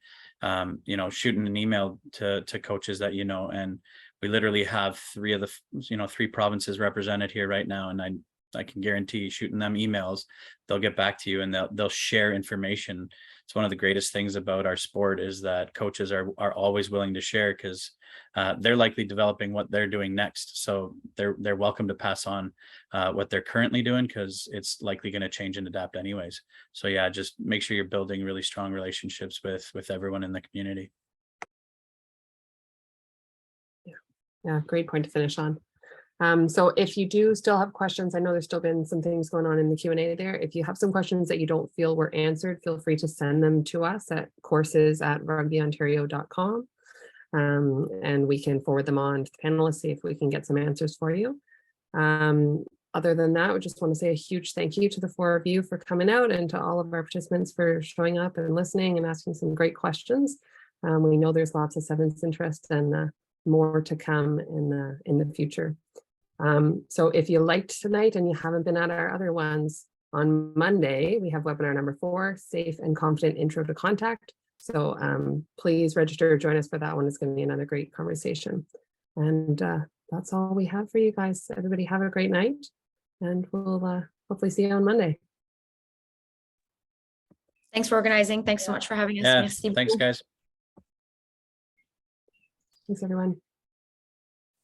shooting an email to coaches that and we literally have three provinces represented here right now, and I can guarantee you, shooting them emails, they'll get back to you and they'll share information. It's one of the greatest things about our sport is that coaches are always willing to share, because they're likely developing what they're doing next. So they're welcome to pass on what they're currently doing, because it's likely going to change and adapt anyways. So yeah, just make sure you're building really strong relationships with everyone in the community. Yeah, great point to finish on. So if you do still have questions, I know there's still been some things going on in the Q&A there. If you have some questions that you don't feel were answered, feel free to send them to us at courses@rugbyontario.com. And we can forward them on to the panelists, see if we can get some answers for you. Other than that, we just want to say a huge thank you to the 4 of you for coming out, and to all of our participants for showing up and listening and asking some great questions. We know there's lots of 7s interest, and more to come in the future. So if you liked tonight and you haven't been at our other ones, on Monday, we have webinar number 4, Safe and Confident Intro to Contact. So please register, join us for that one. It's going to be another great conversation. And that's all we have for you guys. Everybody have a great night, and we'll hopefully see you on Monday. Thanks for organizing. Thanks so much for having us. Yeah, Merci thanks beaucoup. guys. Thanks everyone.